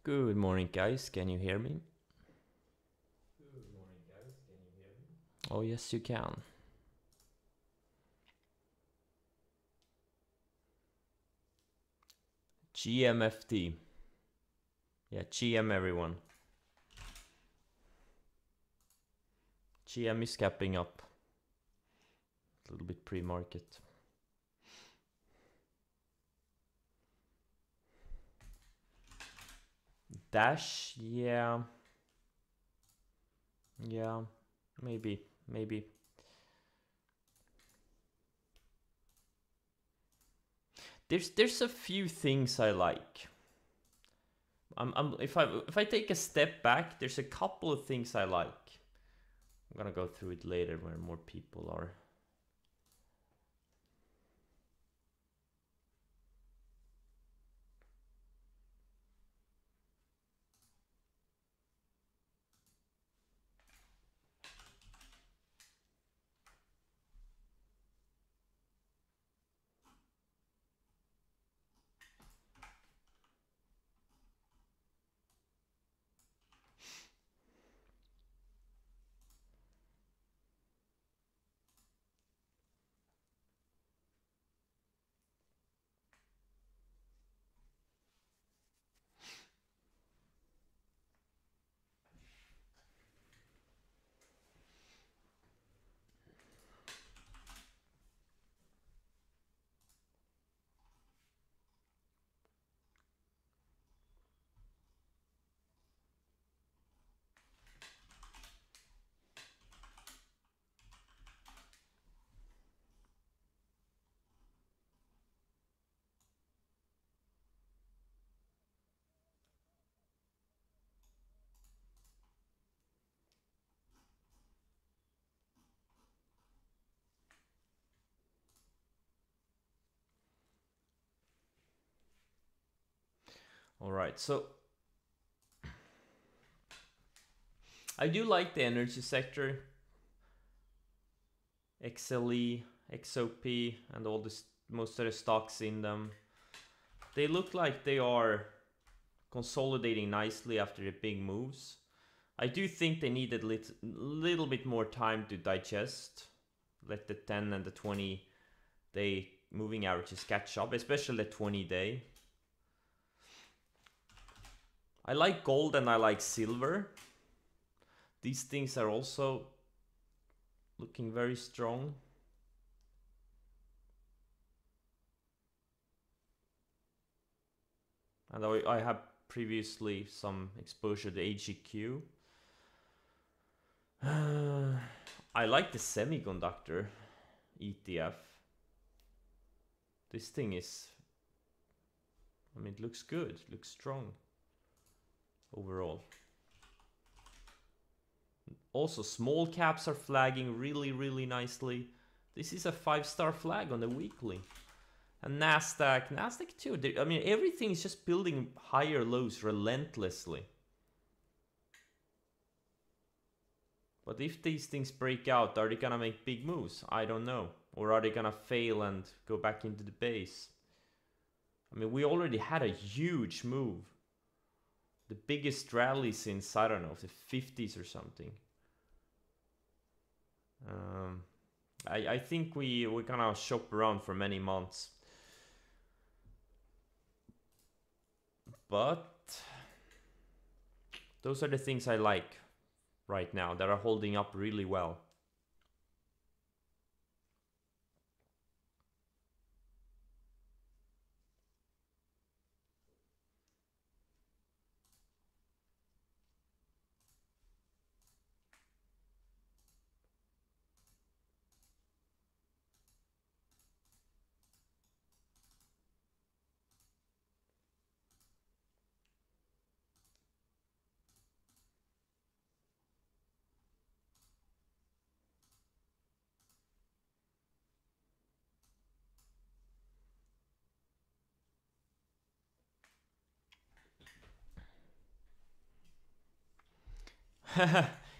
Good morning, guys. Can you hear me? Oh, yes, you can. GMFT. Yeah, GM everyone. GM is capping up. A little bit pre-market. Dash, yeah. Yeah, maybe. There's a few things I like. If I take a step back, there's a couple of things I like. I'm gonna go through it later where more people are. All right, so I do like the energy sector. XLE, XOP, and all this, most of the stocks in them. They look like they are consolidating nicely after the big moves. I do think they needed a little bit more time to digest. Let the 10 and the 20 day moving averages catch up, especially the 20-day. I like gold and I like silver. These things are also looking very strong. And I have previously some exposure to AGQ. I like the semiconductor ETF. This thing is, I mean, it looks good, it looks strong overall. Also, small caps are flagging really nicely. This is a 5-star flag on the weekly. And Nasdaq too. I mean, everything is just building higher lows relentlessly. But if these things break out, are they gonna make big moves? I don't know. Or are they gonna fail and go back into the base? I mean, we already had a huge move. The biggest rally since, I don't know, the 50s or something. I think we're gonna shop around for many months. But those are the things I like right now that are holding up really well.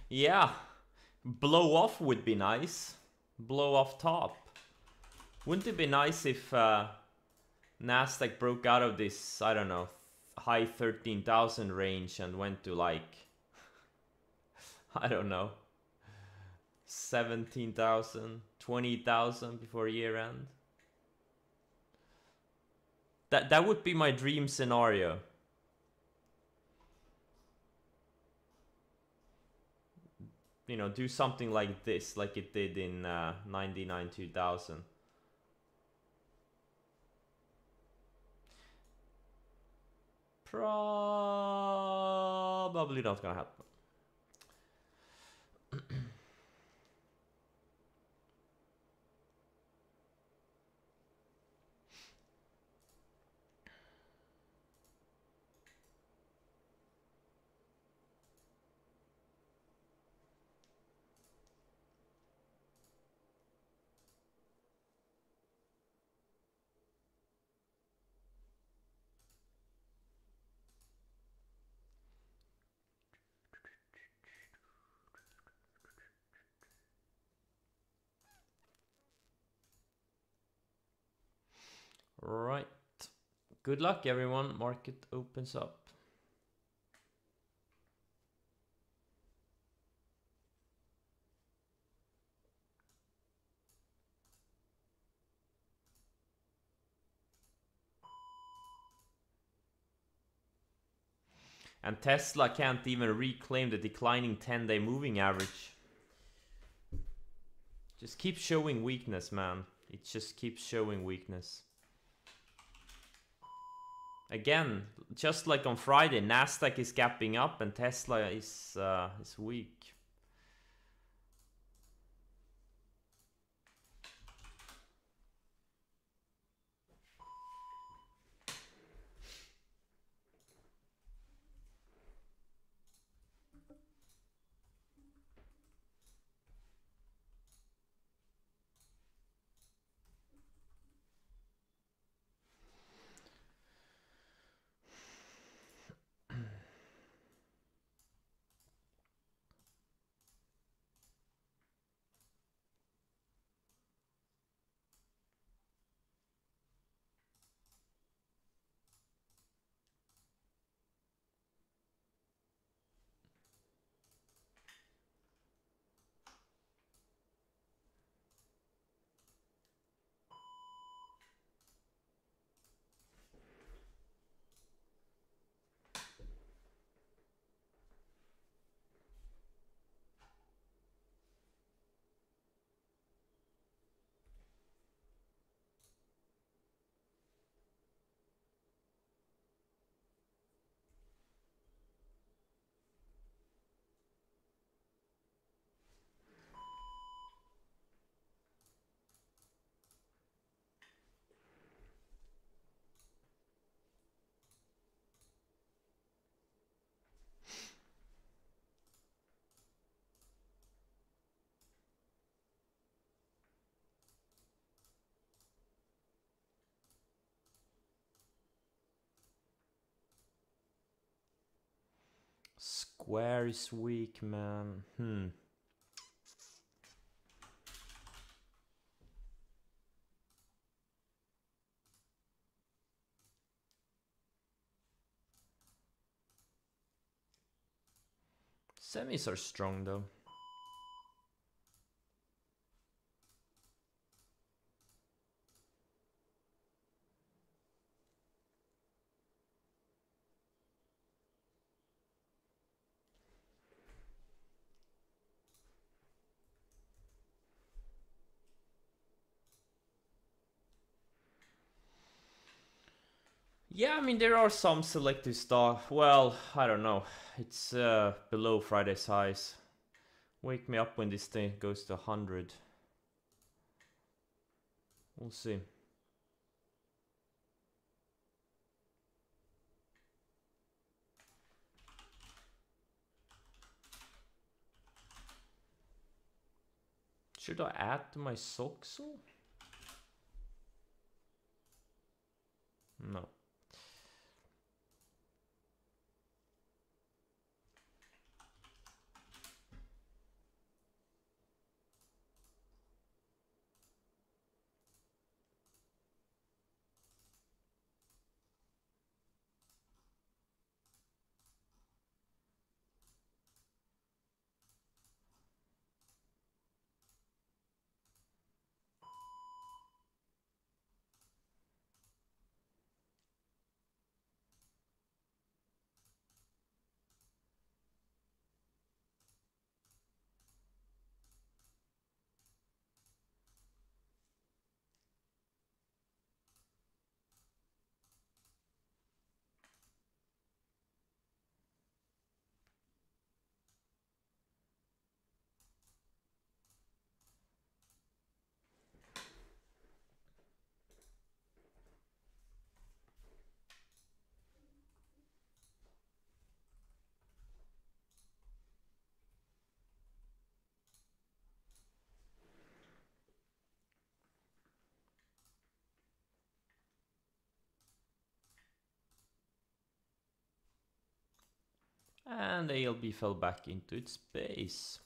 Yeah, blow off would be nice. Blow off top. Wouldn't it be nice if Nasdaq broke out of this, I don't know, high 13,000 range and went to like, I don't know, 17,000, 20,000 before year end. That would be my dream scenario. You know, do something like this, like it did in 99 2000. Probably not gonna happen. Right. Good luck, everyone. Market opens up. And Tesla can't even reclaim the declining 10-day moving average. Just keeps showing weakness, man. It just keeps showing weakness. Again, just like on Friday, Nasdaq is gapping up and Tesla is weak. Square is weak, man. Semis are strong though. Yeah, I mean, there are some selective stock. Well, I don't know. It's below Friday's highs. Wake me up when this thing goes to 100. We'll see. Should I add to my Soxo? No. And ALB fell back into its base.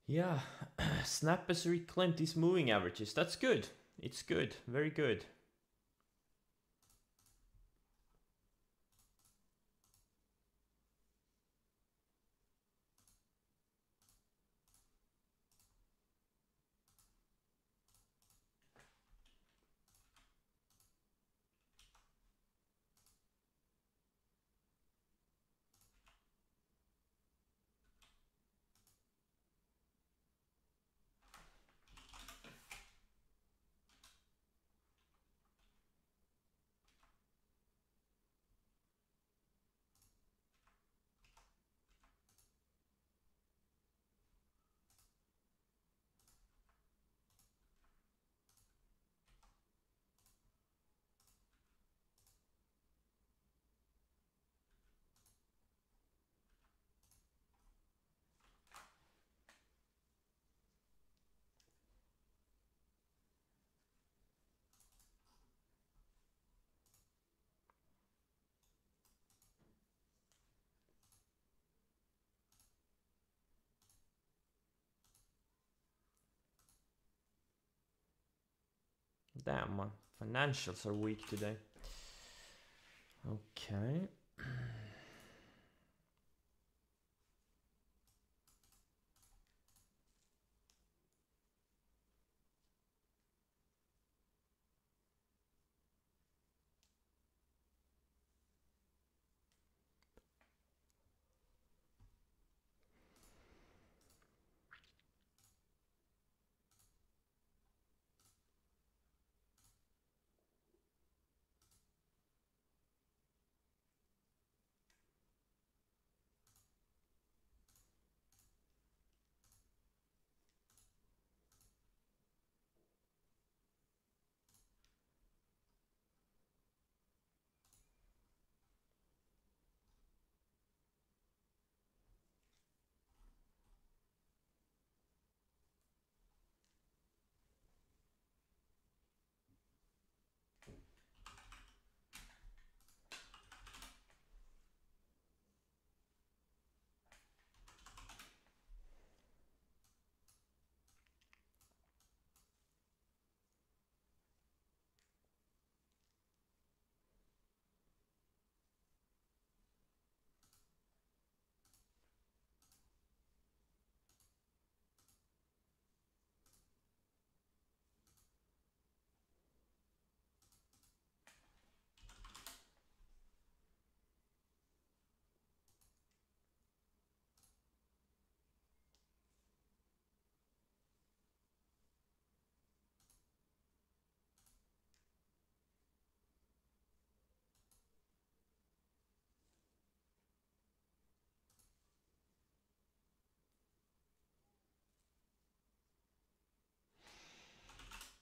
Yeah, Snap has reclaimed these moving averages. That's good. It's good. Very good. Damn, my financials are weak today. Okay.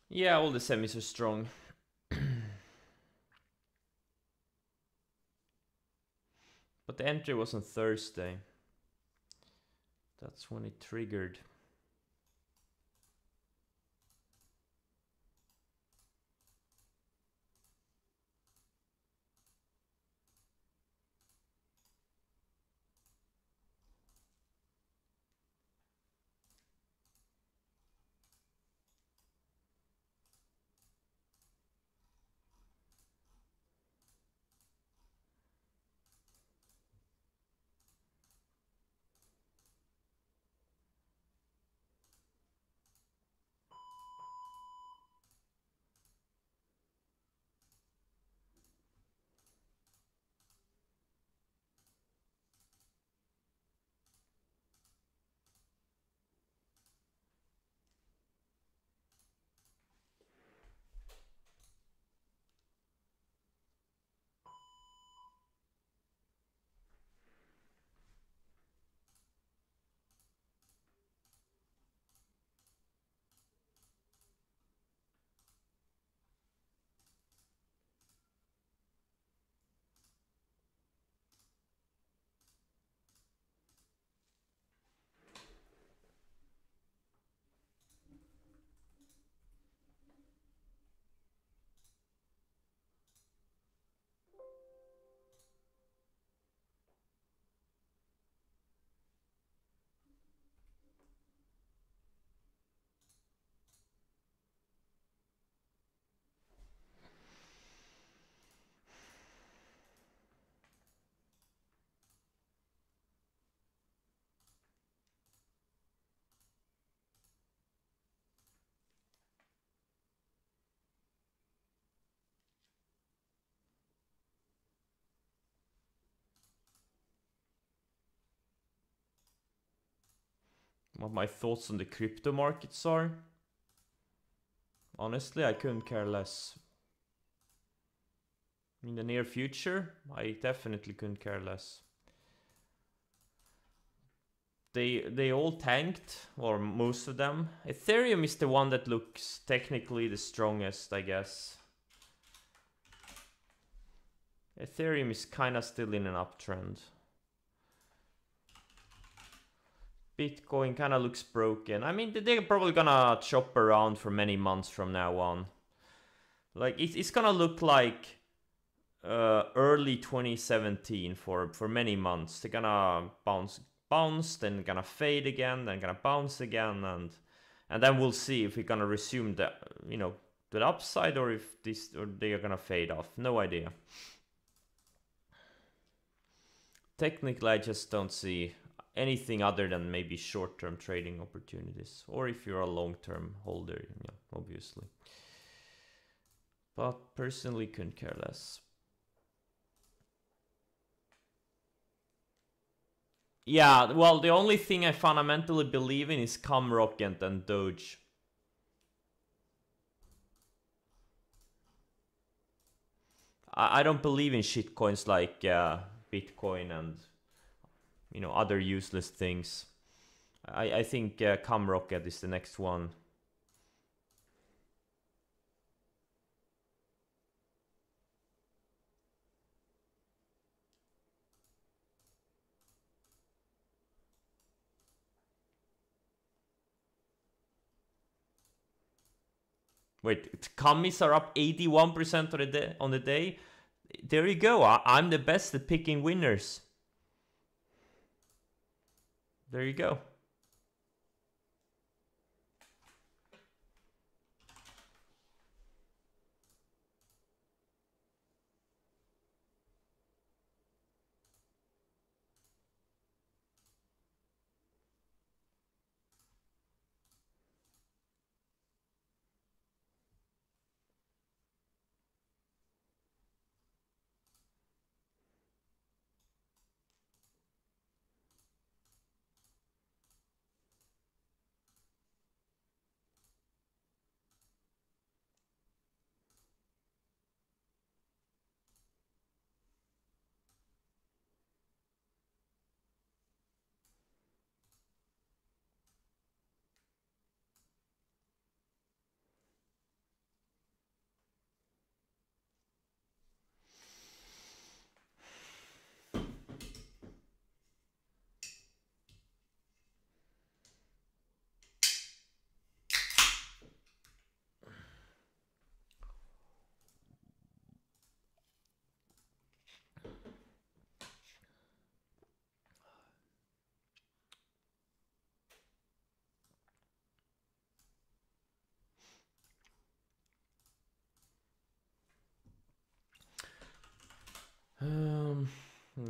Yeah, all the semis are strong. But the entry was on Thursday. That's when it triggered. what my thoughts on the crypto markets are. Honestly, I couldn't care less. In the near future, I definitely couldn't care less. They all tanked, or most of them. Ethereum is the one that looks technically the strongest, I guess. Ethereum is kind of still in an uptrend. Bitcoin kind of looks broken. I mean, they're probably gonna chop around for many months from now on. Like, it's gonna look like early 2017 for many months. They're gonna bounce, then gonna fade again, then gonna bounce again, and then we'll see if we're gonna resume the, you know, the upside, or if they are gonna fade off. No idea. Technically, I just don't see anything other than maybe short-term trading opportunities, or if you're a long-term holder, yeah, obviously. But personally, couldn't care less. Yeah, well, the only thing I fundamentally believe in is Camrocket and Doge. I don't believe in shitcoins like Bitcoin and, you know, other useless things. I think Camrocket is the next one. Wait, Cammis are up 81% on the day. There you go. I'm the best at picking winners. There you go.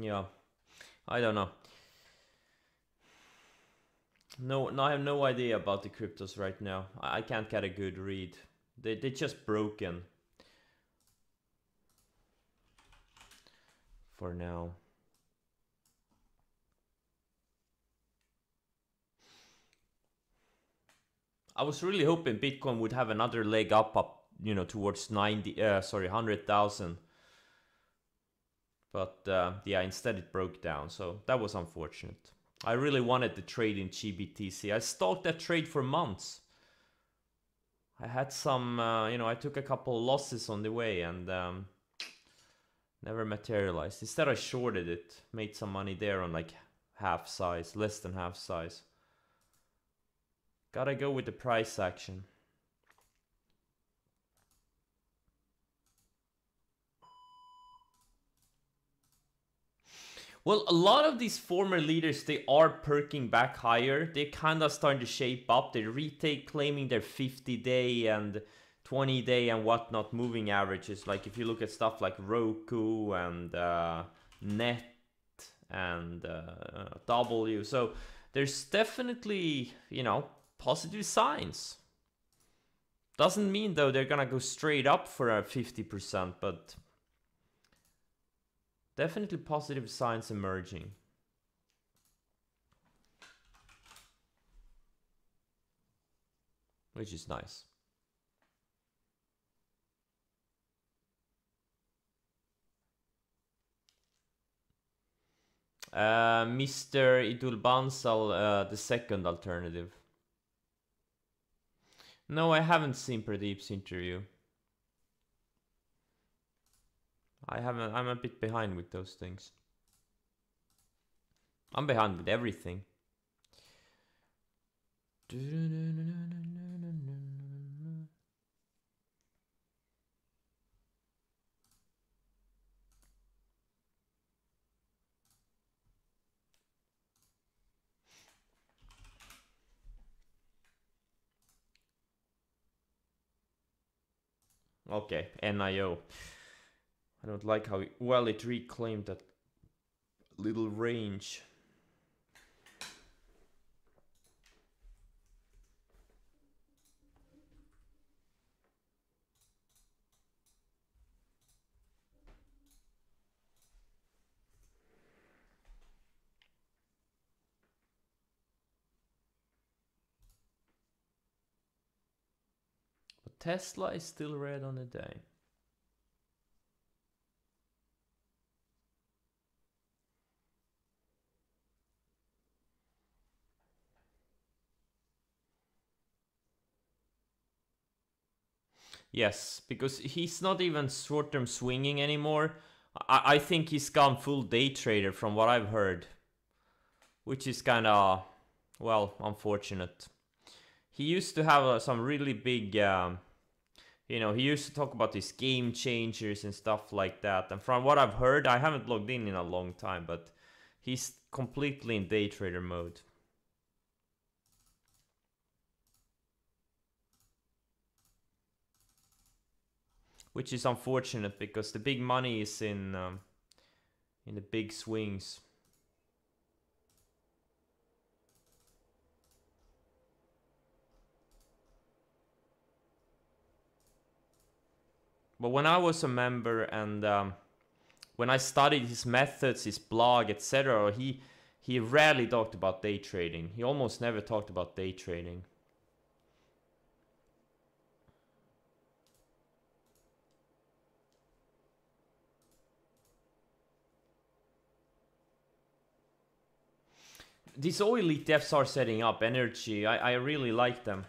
Yeah, I don't know. No, I have no idea about the cryptos right now. I can't get a good read. They're just broken for now. I was really hoping Bitcoin would have another leg up, you know, towards 100,000. But yeah, instead it broke down, so that was unfortunate. I really wanted to trade in GBTC. I stalked that trade for months. I had some, you know, I took a couple losses on the way and never materialized. Instead I shorted it, made some money there on like half size, less than half size. Gotta go with the price action. Well, a lot of these former leaders, they are perking back higher. They're kind of starting to shape up. They retake claiming their 50-day and 20-day and whatnot moving averages. Like if you look at stuff like Roku and Net and W. So there's definitely, you know, positive signs. Doesn't mean though they're gonna go straight up for a 50%, but definitely positive signs emerging. which is nice. Mr. Idul Bansal, the second alternative. No, I haven't seen Pradeep's interview. I haven't. I'm a bit behind with those things. I'm behind with everything. Okay, NIO. I don't like how well it reclaimed that little range. But Tesla is still red on the day. Yes, because he's not even short-term swinging anymore. I think he's gone full day trader from what I've heard. Which is kind of, well, unfortunate. He used to have some really big, he used to talk about these game changers and stuff like that. And from what I've heard, I haven't logged in a long time, but he's completely in day trader mode. Which is unfortunate because the big money is in the big swings. But when I was a member and when I studied his methods, his blog, etc., he rarely talked about day trading. He almost never talked about day trading. These oil ETFs are setting up energy. I really like them.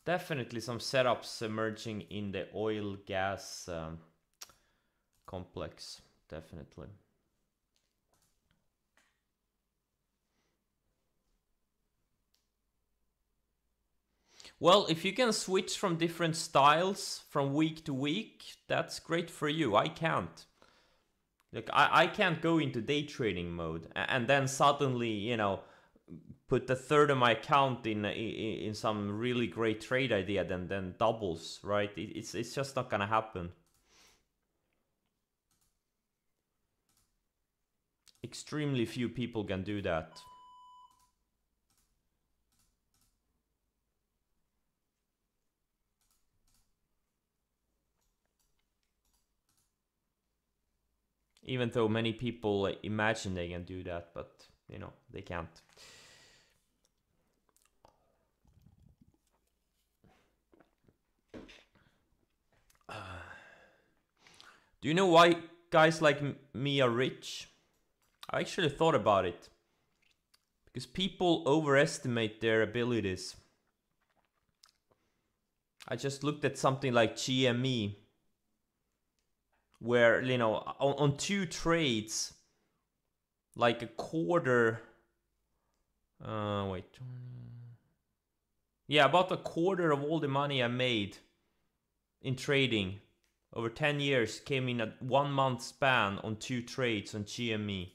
Definitely some setups emerging in the oil gas complex. Definitely. Well, if you can switch from different styles from week to week, that's great for you. I can't. Like I can't go into day trading mode and then suddenly, you know, put a third of my account in some really great trade idea, then doubles, right? It's just not gonna happen. Extremely few people can do that. Even though many people imagine they can do that, but you know, they can't. Do you know why guys like me are rich? I actually thought about it. Because people overestimate their abilities. I just looked at something like GME, where, you know, on 2 trades, like a quarter. Wait. Yeah, about a quarter of all the money I made in trading over 10 years came in a 1 month span on 2 trades on GME.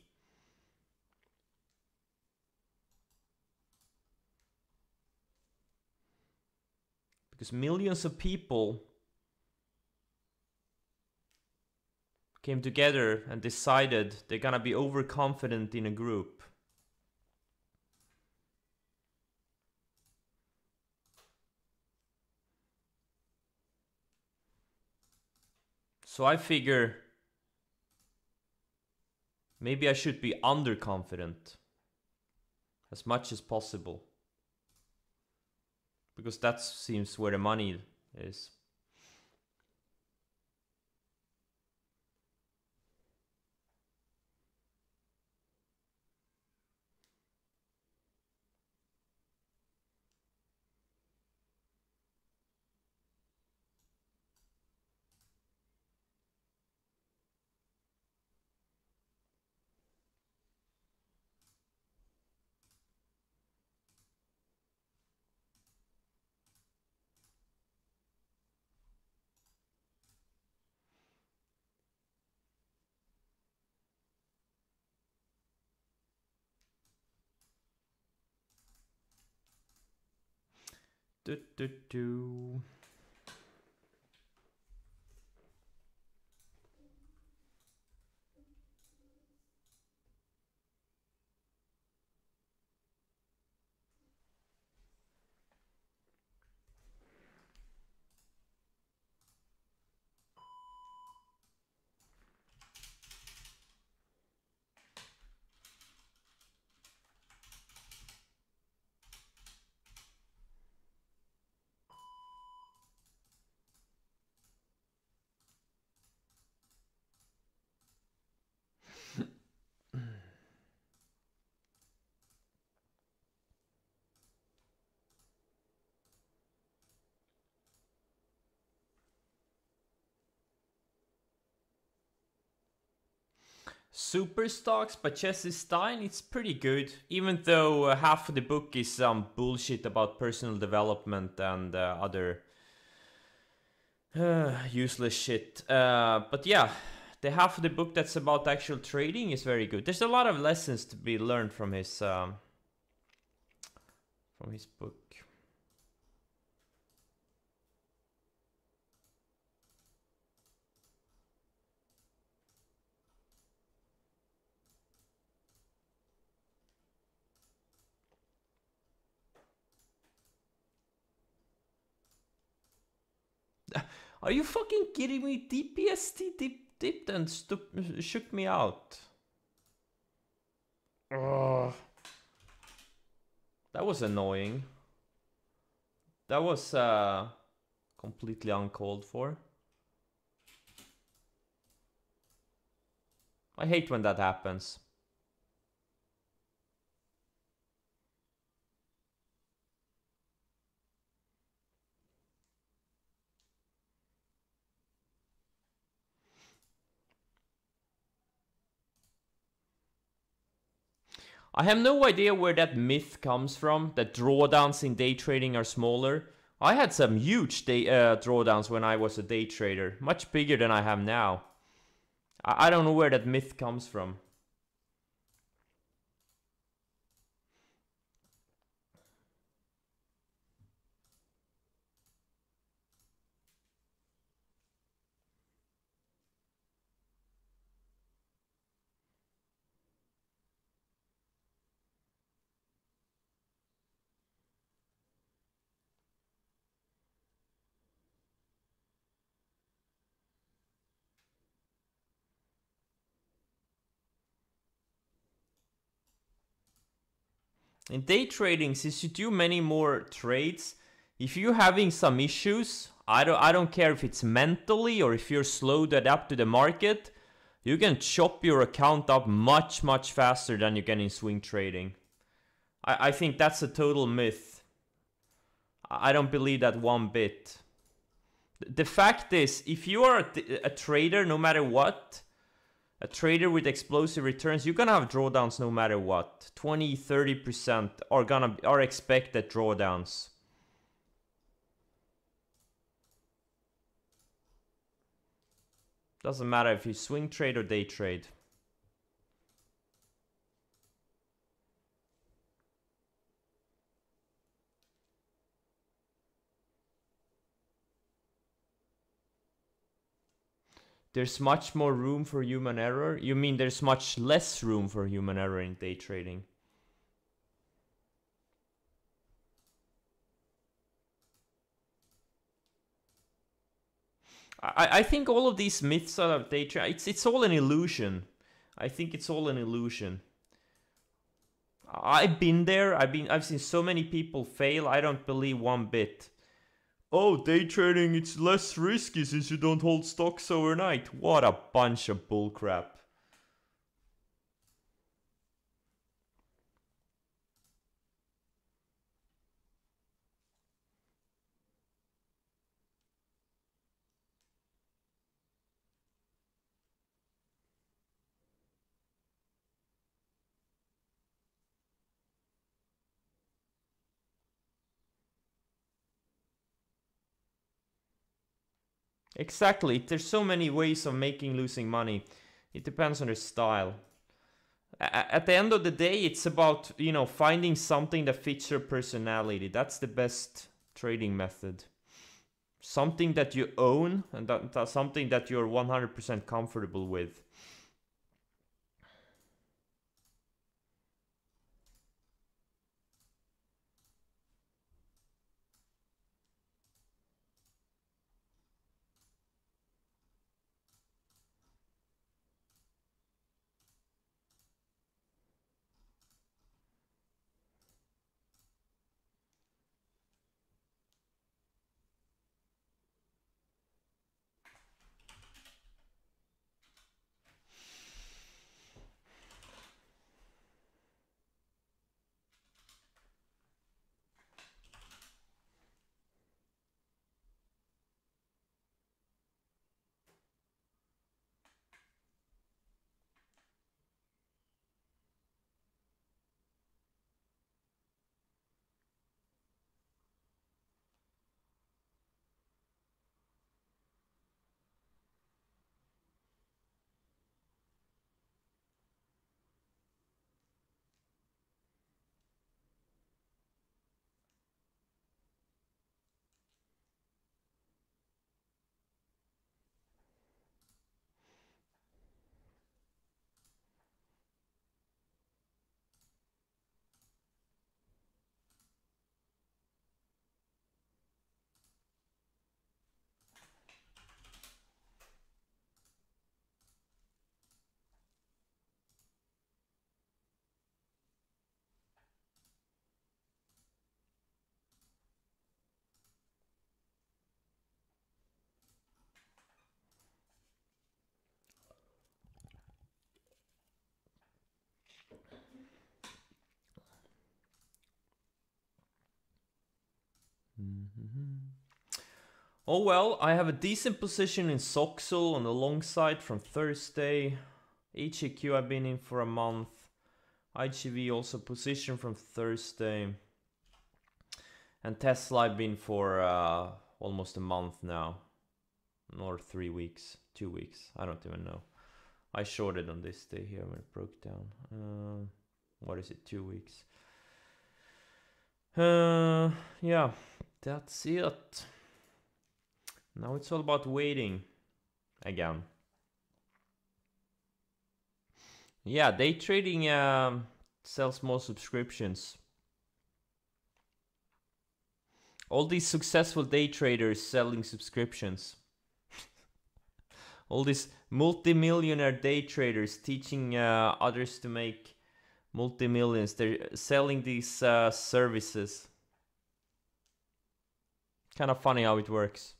Because millions of people came together and decided they're gonna be overconfident in a group. So I figure maybe I should be underconfident as much as possible. Because that seems where the money is. Do, do, do. Super Stocks by Jesse Stein, it's pretty good, even though half of the book is some bullshit about personal development and other useless shit. But yeah, the half of the book that's about actual trading is very good. There's a lot of lessons to be learned from his book. Are you fucking kidding me? DPST dipped and shook me out. Ugh. That was annoying. That was completely uncalled for. I hate when that happens. I have no idea where that myth comes from, that drawdowns in day trading are smaller. I had some huge drawdowns when I was a day trader, much bigger than I have now. I don't know where that myth comes from. In day trading, since you do many more trades, if you're having some issues, I don't care if it's mentally or if you're slow to adapt to the market, you can chop your account up much faster than you can in swing trading. I think that's a total myth. I don't believe that one bit. The fact is, if you are a trader, no matter what, a trader with explosive returns, you're gonna have drawdowns no matter what. 20-30% are expected drawdowns. Doesn't matter if you swing trade or day trade. There's much more room for human error? You mean there's much less room for human error in day trading? I think all of these myths of day trading, it's all an illusion. I think it's all an illusion. I've been there. I've seen so many people fail. I don't believe one bit. Oh, day trading, it's less risky since you don't hold stocks overnight. What a bunch of bullcrap. Exactly. There's so many ways of losing money. It depends on your style. At the end of the day, it's about, finding something that fits your personality. That's the best trading method. Something that you own and that's something that you're 100% comfortable with. Oh well, I have a decent position in Soxel on the long side from Thursday. HAQ I've been in for a month. IGV also position from Thursday. And Tesla I've been for almost a month now. Or 3 weeks, 2 weeks, I don't even know. I shorted on this day here when it broke down. What is it, 2 weeks? Yeah, that's it. Now it's all about waiting again. Yeah, day trading sells more subscriptions. All these successful day traders selling subscriptions. All these multi-millionaire day traders teaching others to make multi-millions. They're selling these services. Kind of funny how it works.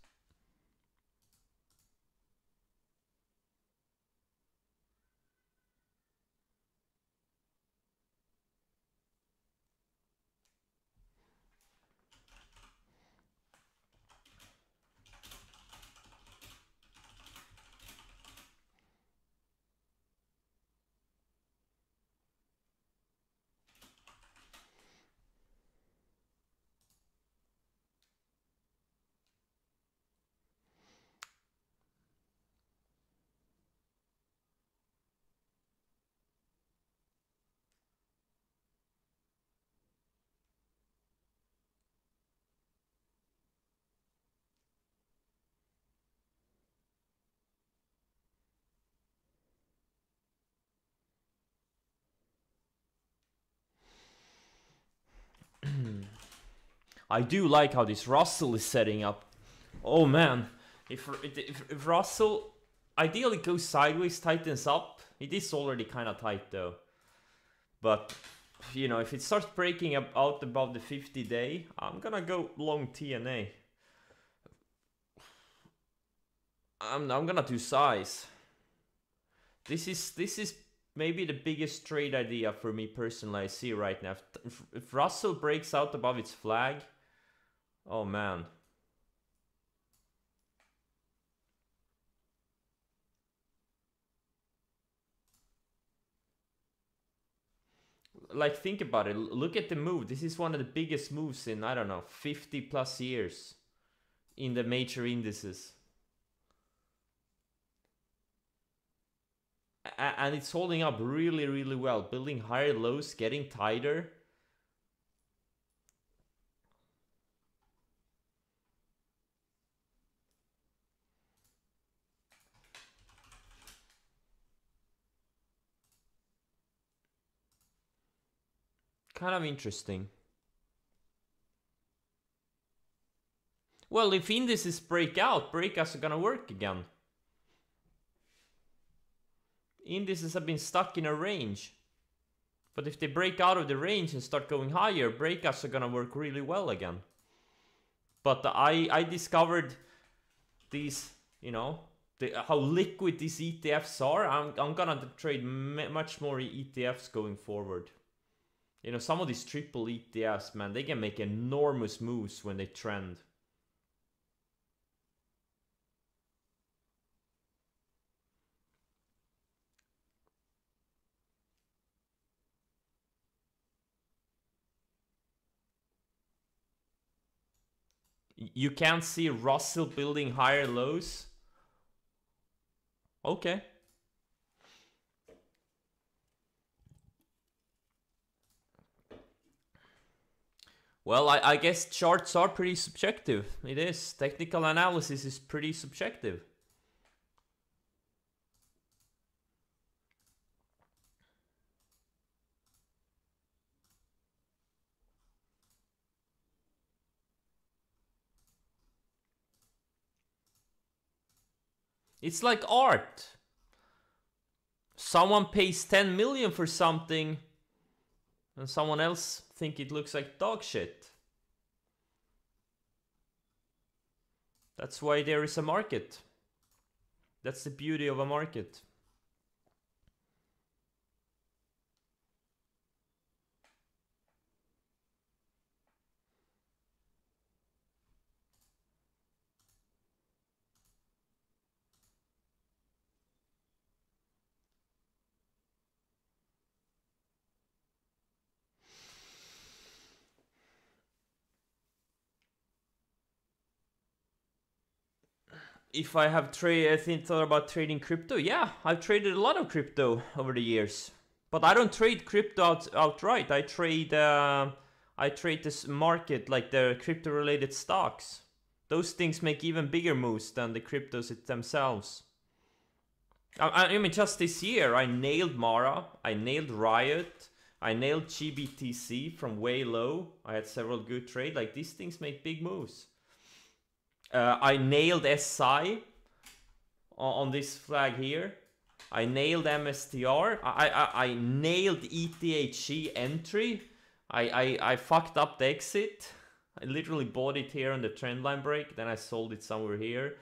I do like how this Russell is setting up. Oh man, if Russell ideally goes sideways, tightens up. It is already kind of tight though. But, you know, if it starts breaking out above the 50-day, I'm gonna go long TNA. I'm gonna do size. This is maybe the biggest trade idea for me personally I see right now. If Russell breaks out above its flag, oh man. Like, think about it. Look at the move. This is one of the biggest moves in, I don't know, 50 plus years in the major indices. And it's holding up really, really well. Building higher lows, getting tighter. Kind of interesting. Well, if indices break out, breakouts are gonna work again. Indices have been stuck in a range. But if they break out of the range and start going higher, breakouts are gonna work really well again. But I discovered these, you know, how liquid these ETFs are. I'm gonna trade much more ETFs going forward. You know, some of these triple ETFs, man, they can make enormous moves when they trend. You can't see Russell building higher lows? Okay. Well, I guess charts are pretty subjective. It is. Technical analysis is pretty subjective. It's like art. Someone pays 10 million for something and someone else think it looks like dog shit. That's why there is a market. That's the beauty of a market. If I have thought about trading crypto, yeah, I've traded a lot of crypto over the years, but I don't trade crypto outright. I trade this market, like the crypto related stocks. Those things make even bigger moves than the cryptos themselves. I mean, just this year, I nailed Mara, I nailed Riot, I nailed GBTC from way low. I had several good trades. Like, these things make big moves. I nailed SI on this flag here. I nailed MSTR. I nailed ETHE entry. I fucked up the exit. I literally bought it here on the trendline break. Then I sold it somewhere here.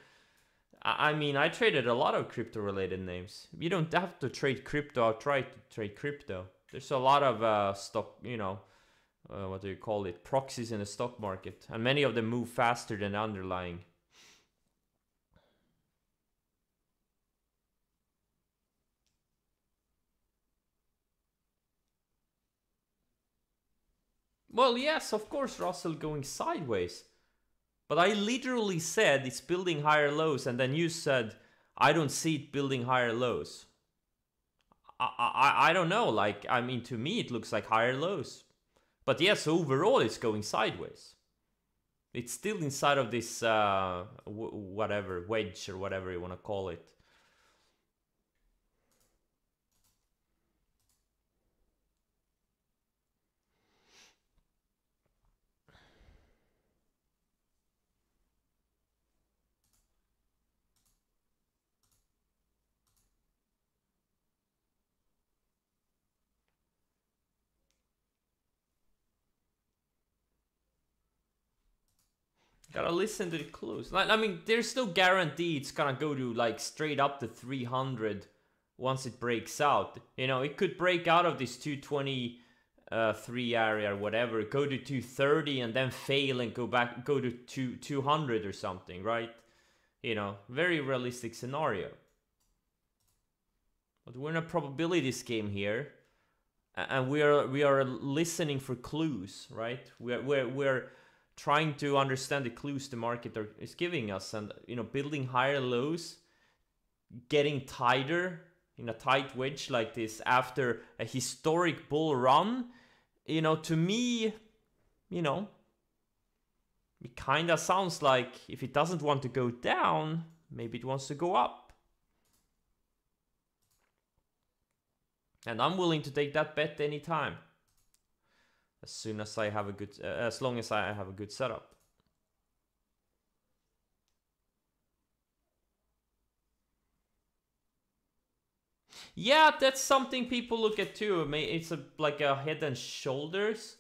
I mean, I traded a lot of crypto related names. You don't have to trade crypto outright to trade crypto. There's a lot of stock, you know, what do you call it, proxies in the stock market, and many of them move faster than underlying. Well, yes, of course, Russell going sideways. But I literally said it's building higher lows, and then you said, I don't see it building higher lows. I don't know, like, I mean, to me it looks like higher lows. But yes, overall it's going sideways. It's still inside of this, whatever, wedge or whatever you want to call it. Gotta listen to the clues. Like, I mean, there's no guarantee it's gonna go to like straight up to 300 once it breaks out. You know, it could break out of this 223 area or whatever, go to 230 and then fail and go to 200 or something, right? You know, very realistic scenario. But we're in a probabilities game here, and we are listening for clues, right? We're trying to understand the clues the market is giving us, and, you know, building higher lows, getting tighter in a tight wedge like this after a historic bull run, you know, to me, you know, it kind of sounds like if it doesn't want to go down, maybe it wants to go up. And I'm willing to take that bet anytime. As soon as I have a good, as long as I have a good setup. Yeah, that's something people look at too. I mean, it's like a Head and Shoulders.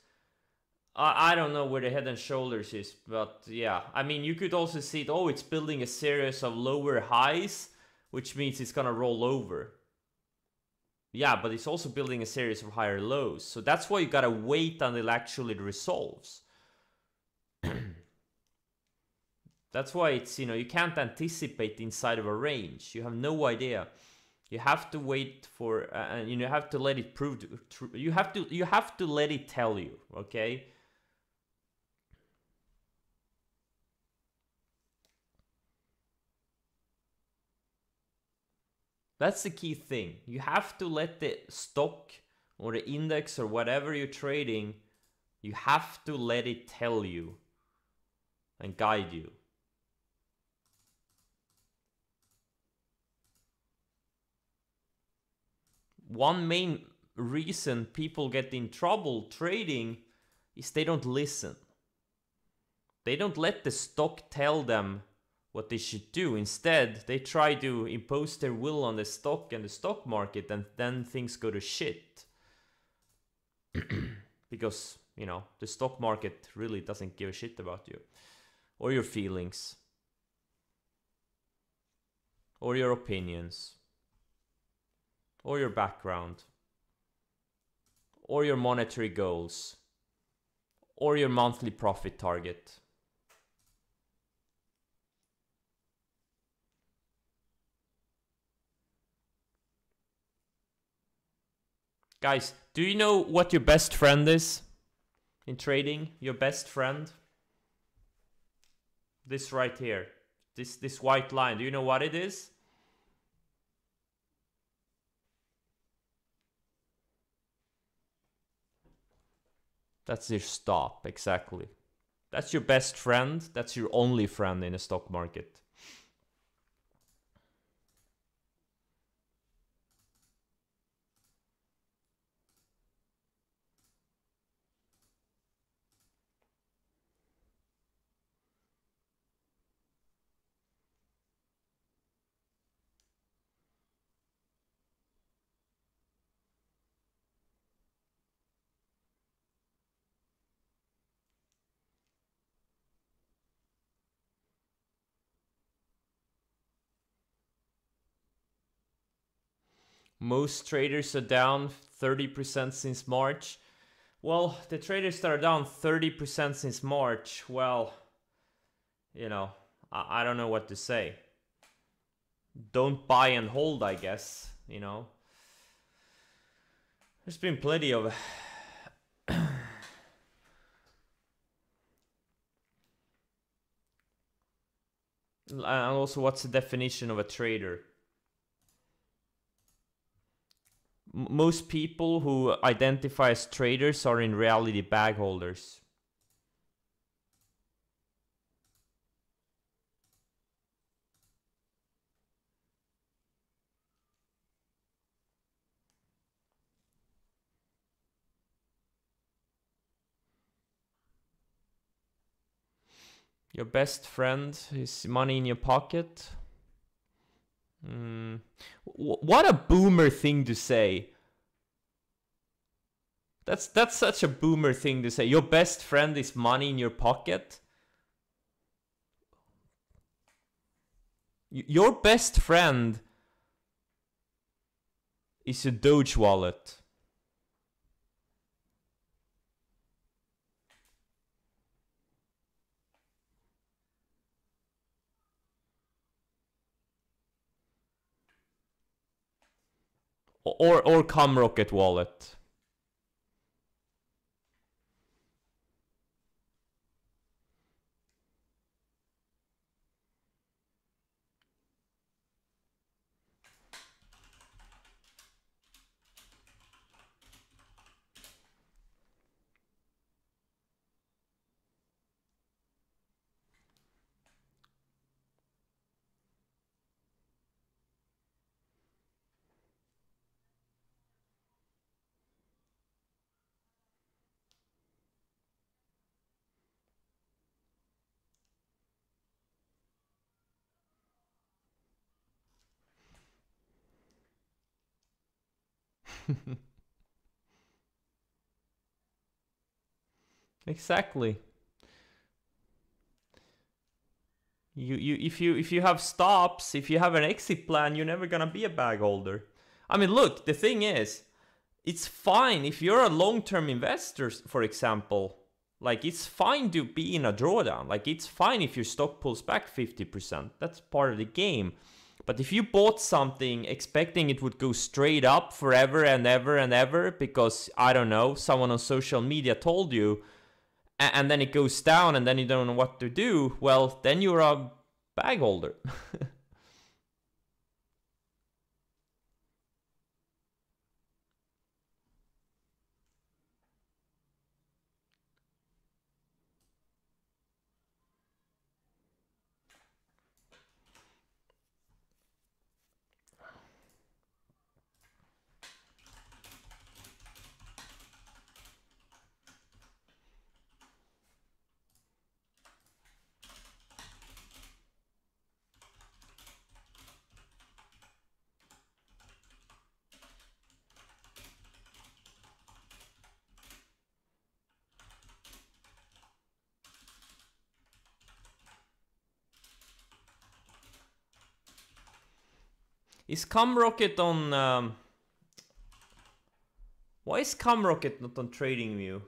I don't know where the Head and Shoulders is, but yeah. I mean, you could also see it, oh, it's building a series of lower highs, which means it's gonna roll over. Yeah, but it's also building a series of higher lows. So that's why you gotta wait until it actually resolves. That's why it's, you know, you can't anticipate inside of a range. You have no idea. You have to wait for, and you have to let it prove true. You have to let it tell you, okay? That's the key thing. You have to let the stock or the index or whatever you're trading, you have to let it tell you and guide you. One main reason people get in trouble trading is they don't listen. They don't let the stock tell them what they should do. Instead, they try to impose their will on the stock and the stock market, and then things go to shit. Because, you know, the stock market really doesn't give a shit about you or your feelings or your opinions or your background or your monetary goals or your monthly profit target. Guys, do you know what your best friend is in trading? Your best friend? This right here. This white line. Do you know what it is? That's your stop, exactly. That's your best friend. That's your only friend in a stock market. Most traders are down 30% since March. Well, the traders that are down 30% since March, well, you know, I don't know what to say. Don't buy and hold, I guess, you know. There's been plenty of... And also, what's the definition of a trader? Most people who identify as traders are in reality bag holders. Your best friend is money in your pocket. What a boomer thing to say. That's such a boomer thing to say. Your best friend is money in your pocket. Your best friend is a Doge wallet. Or Cumrocket wallet. Exactly. If you have stops, if you have an exit plan, you're never gonna be a bag holder. I mean, look, the thing is, it's fine if you're a long-term investor, for example. Like, it's fine to be in a drawdown. Like, it's fine if your stock pulls back 50%. That's part of the game. But if you bought something expecting it would go straight up forever and ever and ever because, I don't know, someone on social media told you, and then it goes down and then you don't know what to do, well, then you're a bag holder. Is Cumrocket on... why is Cumrocket not on TradingView?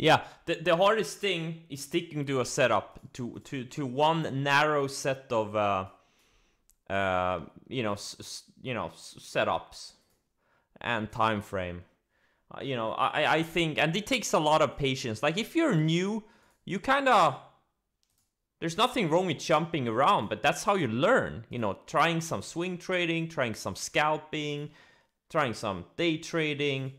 Yeah, the hardest thing is sticking to a setup, to one narrow set of setups and time frame. I think, and it takes a lot of patience. Like if you're new, you kind of, there's nothing wrong with jumping around, but that's how you learn. Trying some swing trading, trying some scalping, trying some day trading.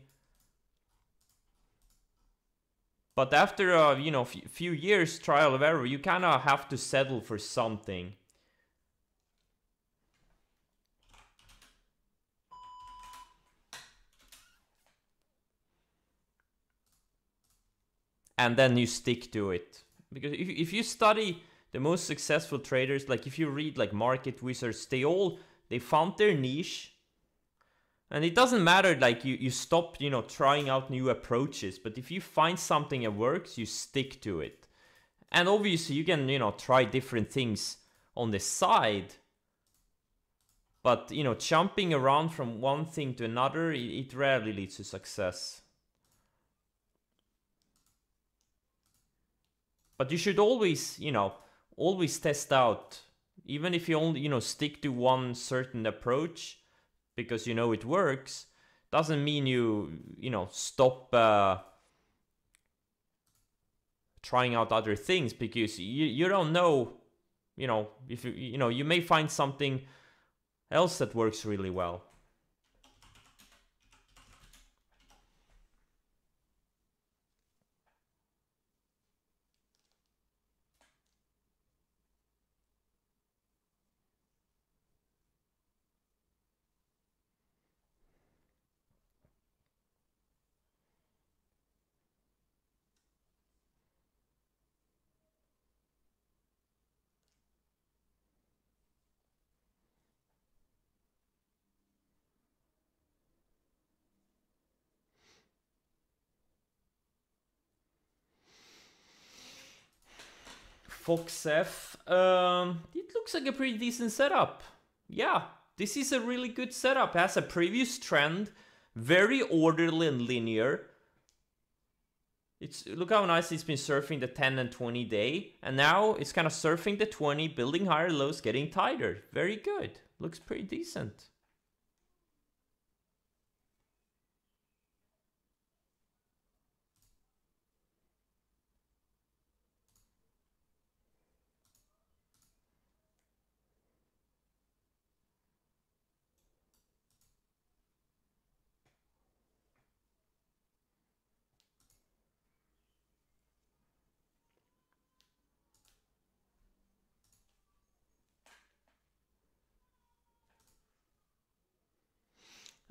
But after a few years trial of error, you kind of have to settle for something. And then you stick to it. Because if you study the most successful traders, like if you read like Market Wizards, they found their niche. And it doesn't matter like you stop, trying out new approaches, but if you find something that works, you stick to it. And obviously you can, try different things on the side. But, jumping around from one thing to another, it rarely leads to success. But you should always, always test out. Even if you only, stick to one certain approach, because it works, doesn't mean you stop trying out other things, because you don't know, if you may find something else that works really well. FoxF, it looks like a pretty decent setup. Yeah, this is a really good setup. It has a previous trend, very orderly and linear. Look how nice it's been surfing the 10 and 20 day, and now it's kind of surfing the 20, building higher lows, getting tighter. Very good. Looks pretty decent.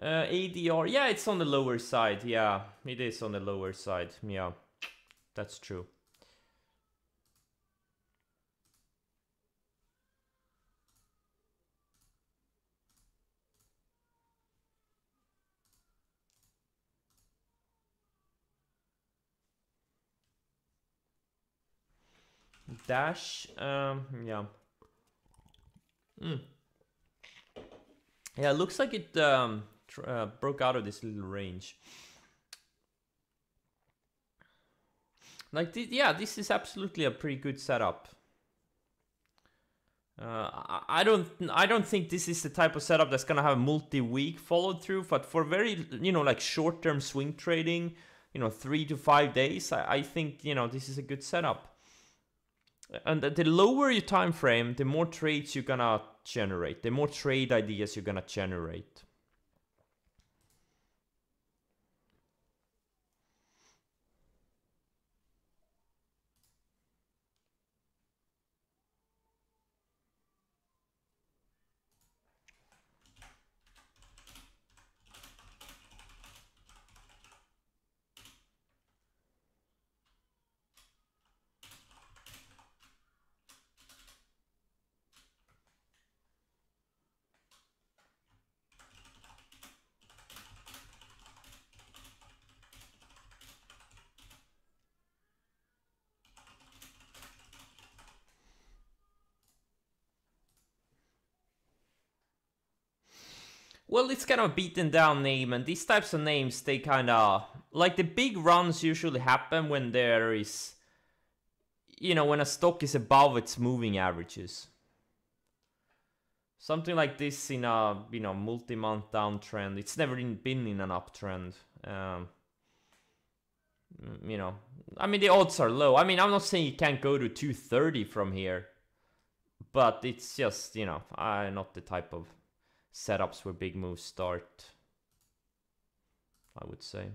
ADR, yeah, it's on the lower side. Yeah, it is on the lower side. Yeah, that's true. Dash, yeah. Yeah, it looks like it broke out of this little range. Like, yeah, this is absolutely a pretty good setup. I don't think this is the type of setup that's gonna have multi-week follow through, but for very like short-term swing trading, 3 to 5 days, I think this is a good setup. And the lower your time frame, the more trades you're gonna generate, the more trade ideas you're gonna generate. Well, it's kind of a beaten down name, and these types of names, they kind of like the big runs usually happen when there is, you know, when a stock is above its moving averages. Something like this in a, you know, multi-month downtrend, it's never been in an uptrend. You know, I mean, the odds are low. I mean, I'm not saying you can't go to 230 from here, but it's just, you know, not the type of setups where big moves start, I would say.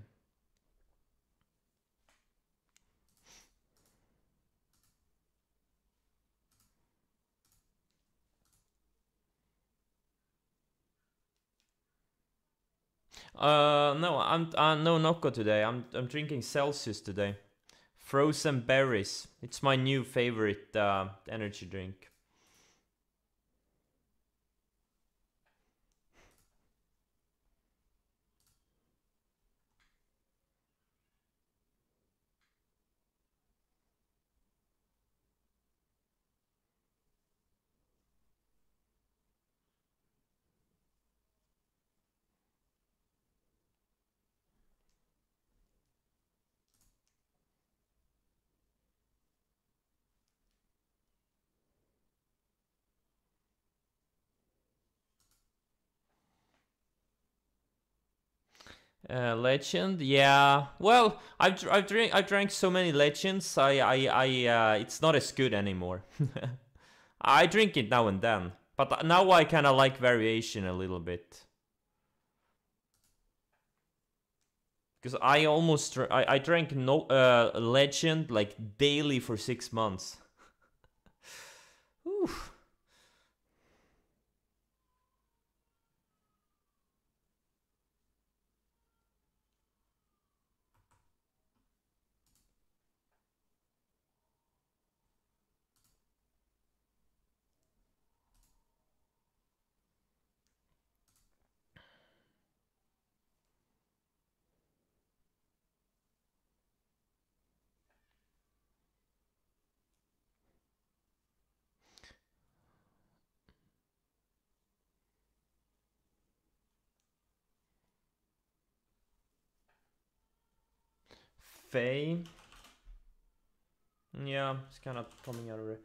No, I'm no Nocco today. I'm drinking Celsius today. Frozen berries. It's my new favorite energy drink. Legend, yeah. Well, I drank so many legends. It's not as good anymore. I drink it now and then, but now I kind of like variation a little bit. Because I drank no Legend like daily for 6 months. Oof. Faye. Yeah, it's kind of coming out of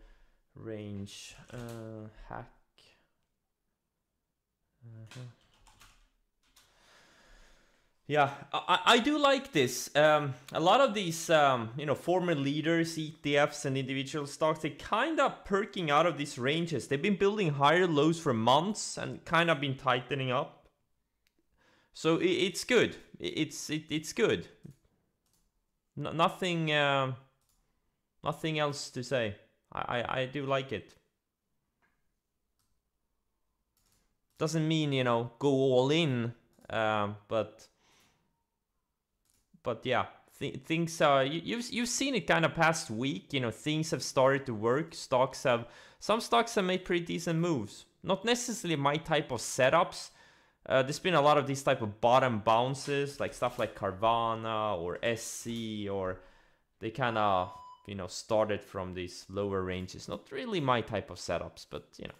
range. Hack. Yeah, I do like this. A lot of these, you know, former leaders, ETFs, and individual stocks, they kind of perking out of these ranges. They've been building higher lows for months and kind of been tightening up. So it's good. It's good. Nothing else to say. I do like it. Doesn't mean, you know, go all in, but yeah, things are, you've seen it kind of past week. You know, things have started to work. Some stocks have made pretty decent moves. Not necessarily my type of setups. There's been a lot of these type of bottom bounces, like stuff like Carvana or SC, or they kind of, you know, started from these lower ranges. Not really my type of setups, but you know,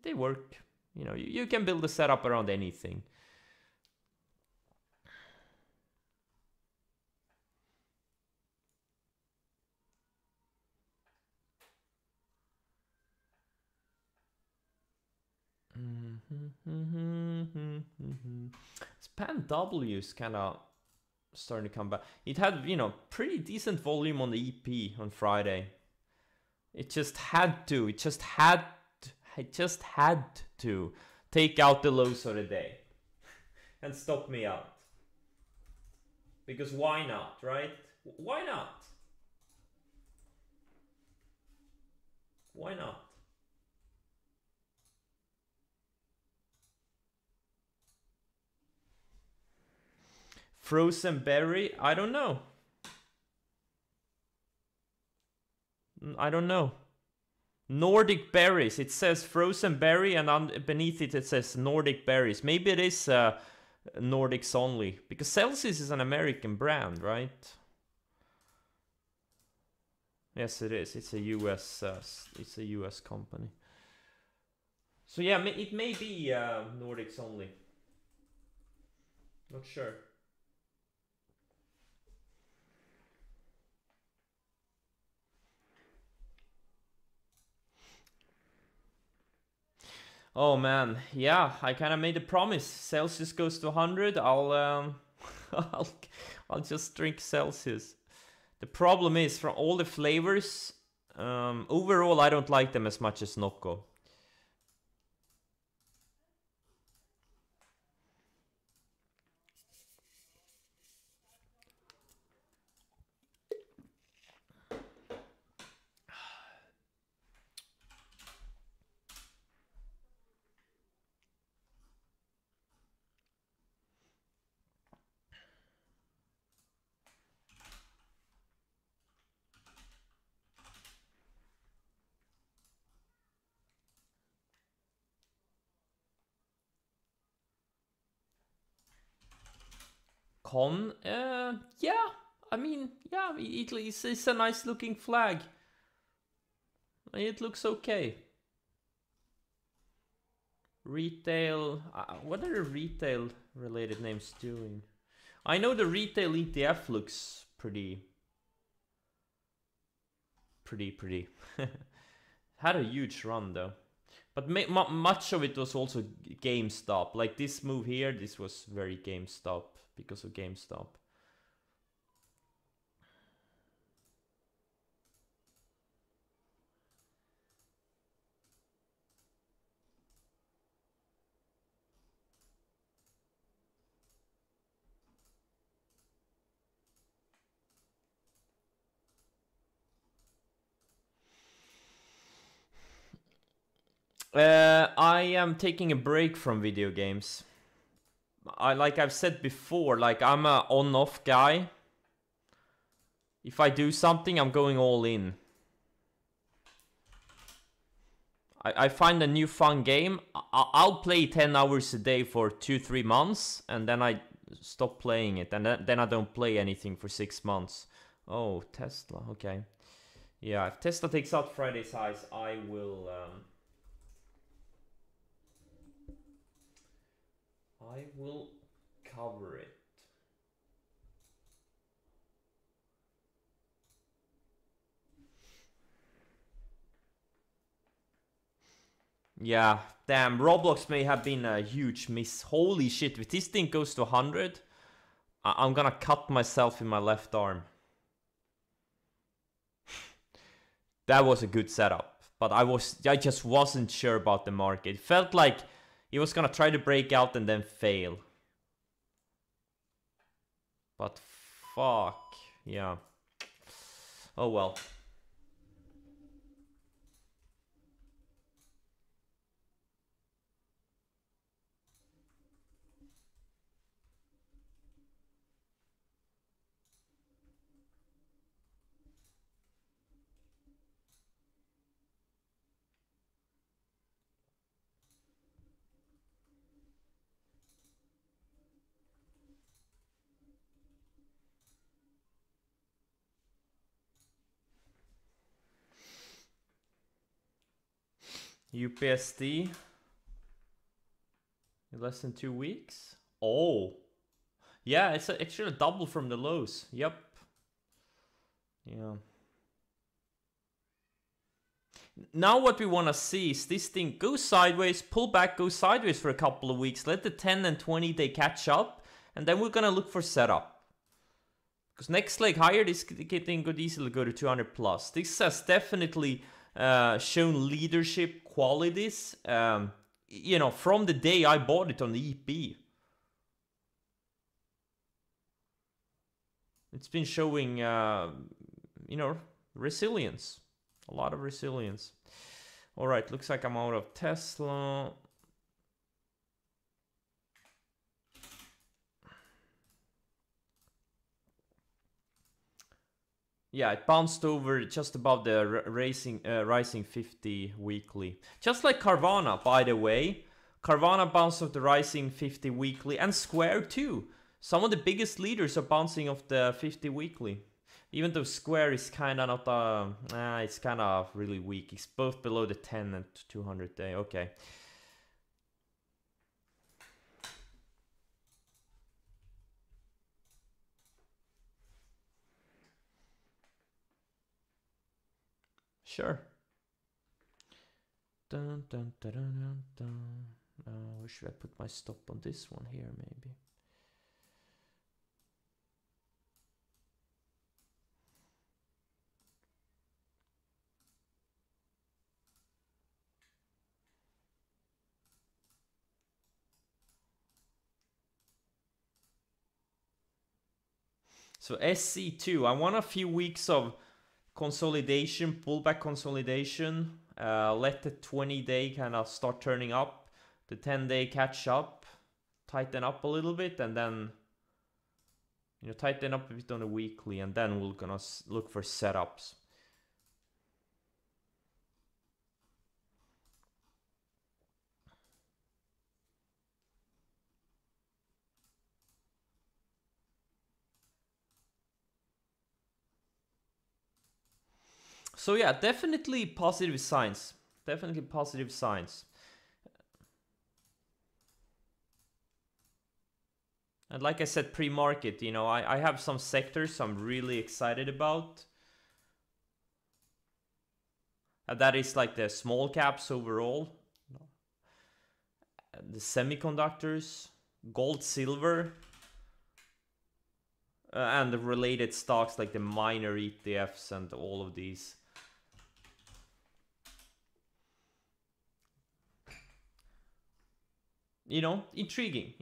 they work. You know, you can build a setup around anything. Span W is kind of starting to come back. It had, you know, pretty decent volume on the EP on Friday. It just had to. It just had to take out the lows of the day and stop me out. Because why not, right? Why not? Why not? Frozen berry? I don't know. I don't know. Nordic berries. It says frozen berry, and beneath it says Nordic berries. Maybe it is Nordics only, because Celsius is an American brand, right? Yes, it is. It's a US company. So yeah, it may be Nordics only. Not sure. Oh man, yeah, I kind of made a promise. Celsius goes to 100, I'll I'll just drink Celsius. The problem is, from all the flavors, overall I don't like them as much as Nocco. Con, yeah, I mean, yeah, it's a nice looking flag. It looks okay. Retail, what are the retail related names doing? I know the retail ETF looks pretty. Had a huge run though. But much of it was also GameStop. Like this move here, this was very GameStop because of GameStop. I am taking a break from video games. Like I've said before, like I'm a on-off guy. If I do something, I'm going all in. I find a new fun game. I'll play 10 hours a day for 2-3 months, and then I stop playing it, and then I don't play anything for 6 months. Oh, Tesla, okay. Yeah, if Tesla takes out Friday's highs, I will cover it. Yeah, damn, Roblox may have been a huge miss. Holy shit, if this thing goes to 100, I'm gonna cut myself in my left arm. That was a good setup, but I just wasn't sure about the market. It felt like he was gonna try to break out and then fail. But fuck, yeah. Oh well. UPSD in less than 2 weeks. Oh, yeah, it's actually a double from the lows. Yep. Yeah. Now what we want to see is this thing go sideways, pull back, go sideways for a couple of weeks, let the 10 and 20 day catch up, and then we're gonna look for setup. Because next leg higher, this thing could easily go to 200 plus. This has definitely shown leadership qualities, you know, from the day I bought it on the EP. It's been showing, you know, resilience. A lot of resilience. All right, looks like I'm out of Tesla. Yeah, it bounced over just above the rising 50 weekly. Just like Carvana, by the way. Carvana bounced off the rising 50 weekly, and Square too. Some of the biggest leaders are bouncing off the 50 weekly. Even though Square is kind of not, it's kind of really weak. It's both below the 10 and 200 day. Okay. Sure. Dun, dun, dun, dun, dun, dun. Where should I put my stop on this one here, maybe? So SC2, I want a few weeks of consolidation, pullback consolidation. Let the 20-day kind of start turning up, the 10-day catch up, tighten up a little bit, and then tighten up a bit on the weekly, and then we're gonna look for setups. So yeah, definitely positive signs. Definitely positive signs. And like I said, pre-market, I have some sectors I'm really excited about. And that is like the small caps overall. The semiconductors, gold, silver, and the related stocks like the minor ETFs and all of these. Intriguing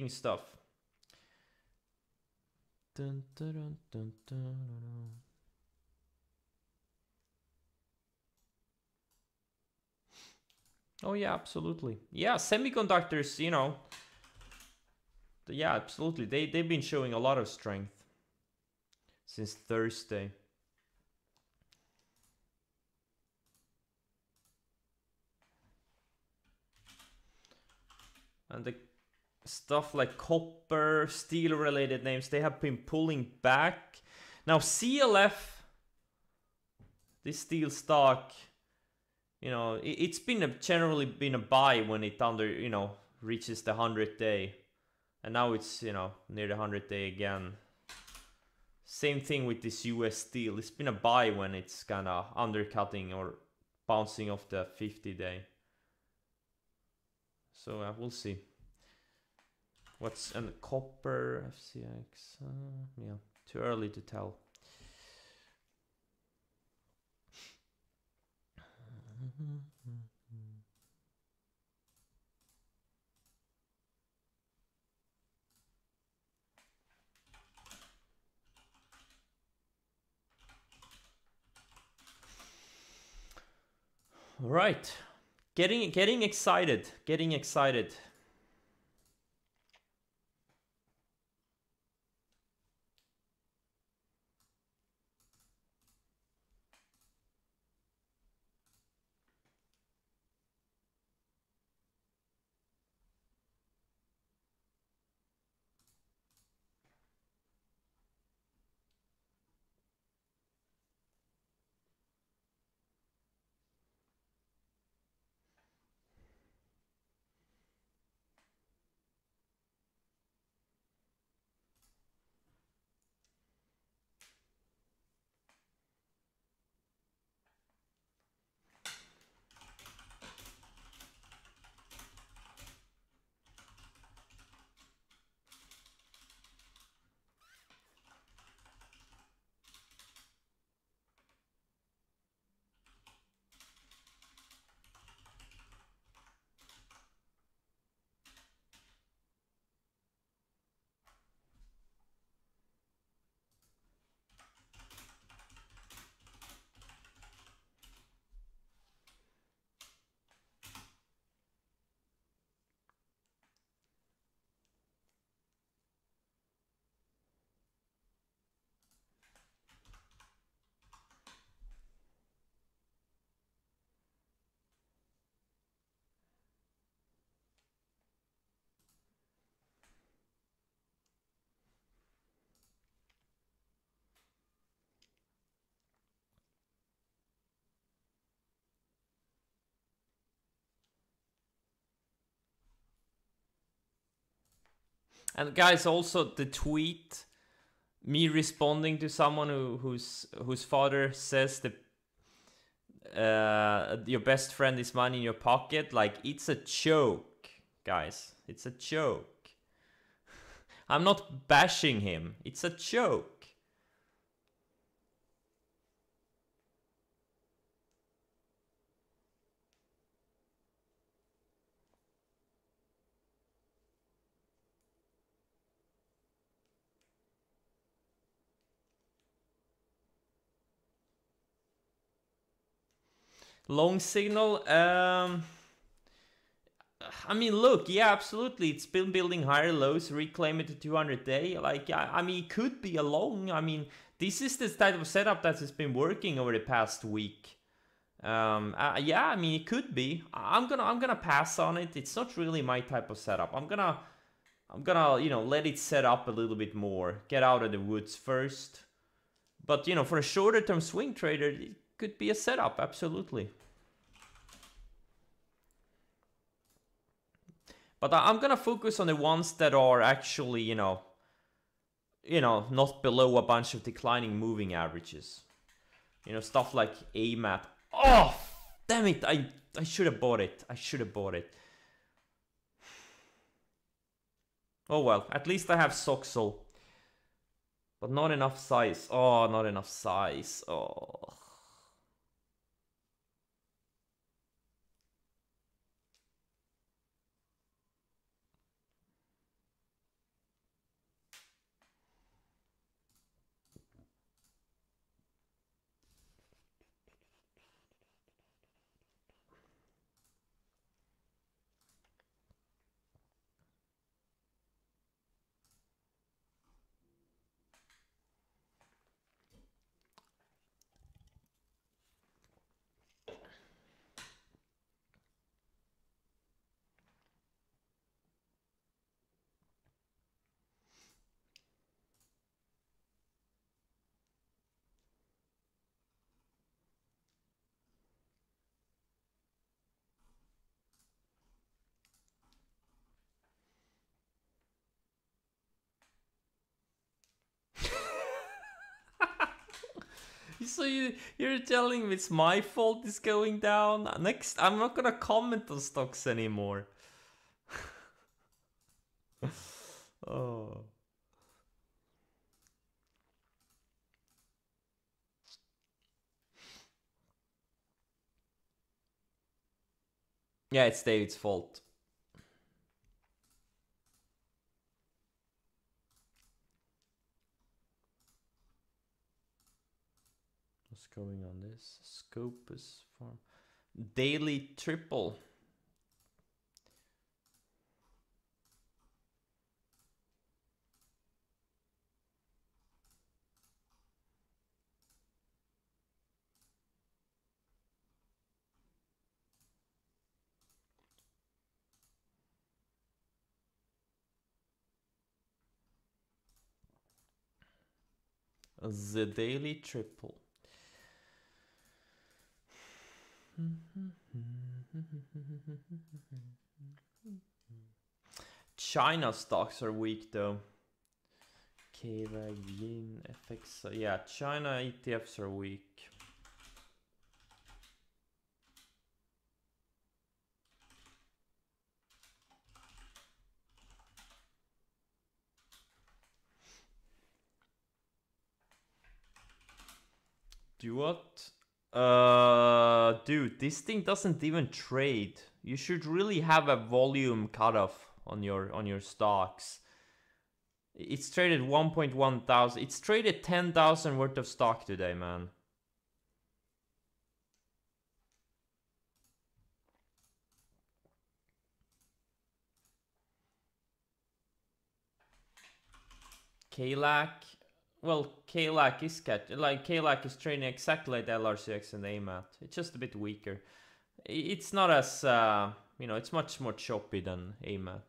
stuff. Dun, dun, dun, dun, dun, dun. Oh yeah, absolutely. Yeah, semiconductors, yeah, absolutely. They've been showing a lot of strength since Thursday. And the stuff like copper, steel related names, they have been pulling back. Now CLF, this steel stock, it's been generally been a buy when it reaches the 100-day. And now it's, near the 100-day again. Same thing with this US steel. It's been a buy when it's kind of undercutting or bouncing off the 50-day. So we'll see. What's in copper, FCX? Yeah, too early to tell. All right, getting excited. And guys, also the tweet, me responding to someone whose father says your best friend is money in your pocket. Like, it's a joke, guys. It's a joke. I'm not bashing him. It's a joke. Long signal. I mean, look, yeah, absolutely. It's been building higher lows, reclaim it to 200 day. Like, I mean, it could be a long. I mean, this is the type of setup that has been working over the past week. Yeah, I mean, it could be. I'm gonna pass on it. It's not really my type of setup. I'm gonna let it set up a little bit more, get out of the woods first. But for a shorter term swing trader, it could be a setup, absolutely. But I'm gonna focus on the ones that are actually, not below a bunch of declining moving averages. Stuff like AMAT. Oh, damn it! I should have bought it. I should have bought it. Oh well, at least I have Soxel. But not enough size. Oh, not enough size. Oh. So you're telling me it's my fault it's going down? Next, I'm not gonna comment on stocks anymore. Oh. Yeah, it's David's fault. What's going on this? Scopus farm. Daily triple. The daily triple. China stocks are weak though. KVAG, Yin, FX. Yeah, China ETFs are weak. Do what? Dude, this thing doesn't even trade. You should really have a volume cutoff on your stocks. It's traded 1.1 thousand. It's traded 10,000 worth of stock today, man. KLAC. Well, KLAC is KLAC is trading exactly like LRCX and AMAT. It's just a bit weaker. It's not as it's much more choppy than AMAT.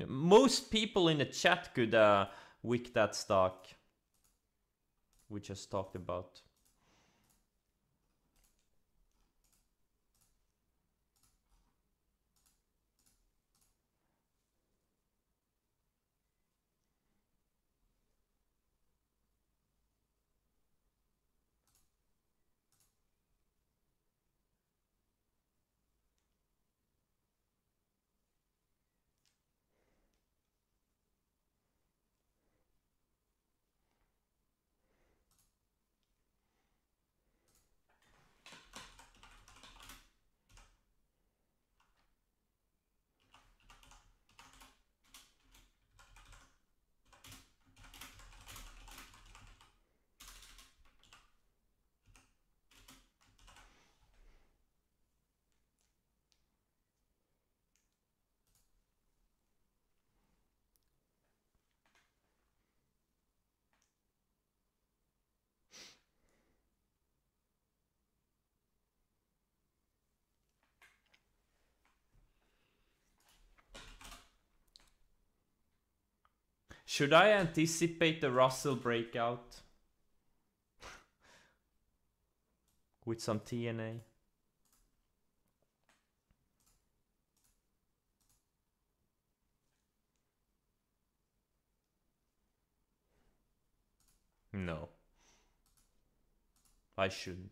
Most people in the chat could wick that stock we just talked about. Should I anticipate the Russell breakout with some TNA? No, I shouldn't.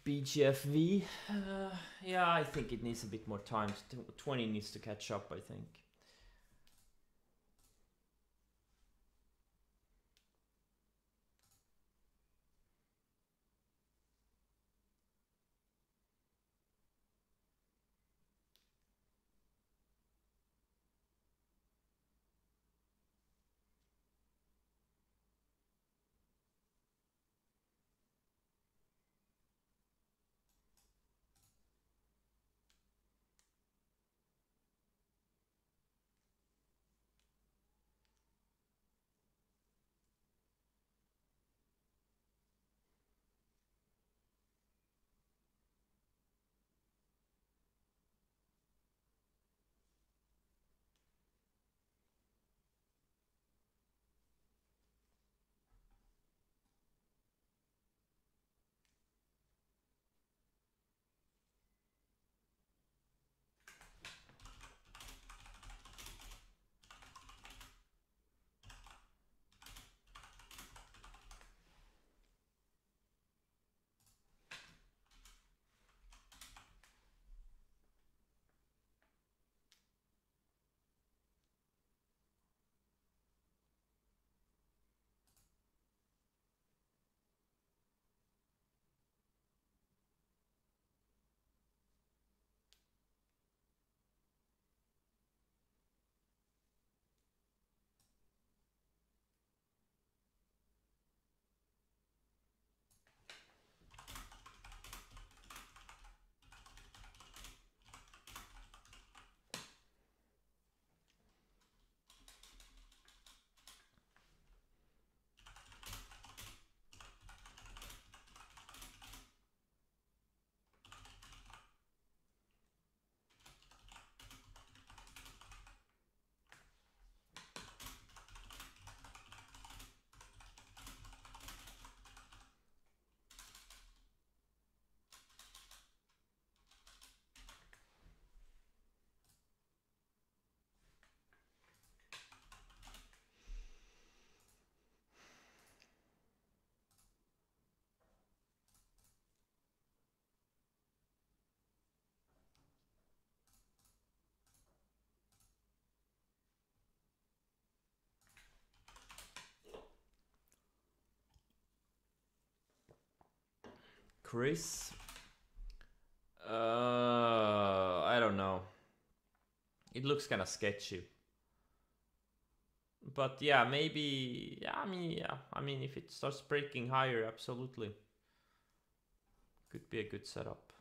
BGFV, yeah, I think it needs a bit more time. 20 needs to catch up, I think. Chris, I don't know. It looks kind of sketchy. But yeah, maybe. Yeah. I mean, if it starts breaking higher, absolutely. Could be a good setup.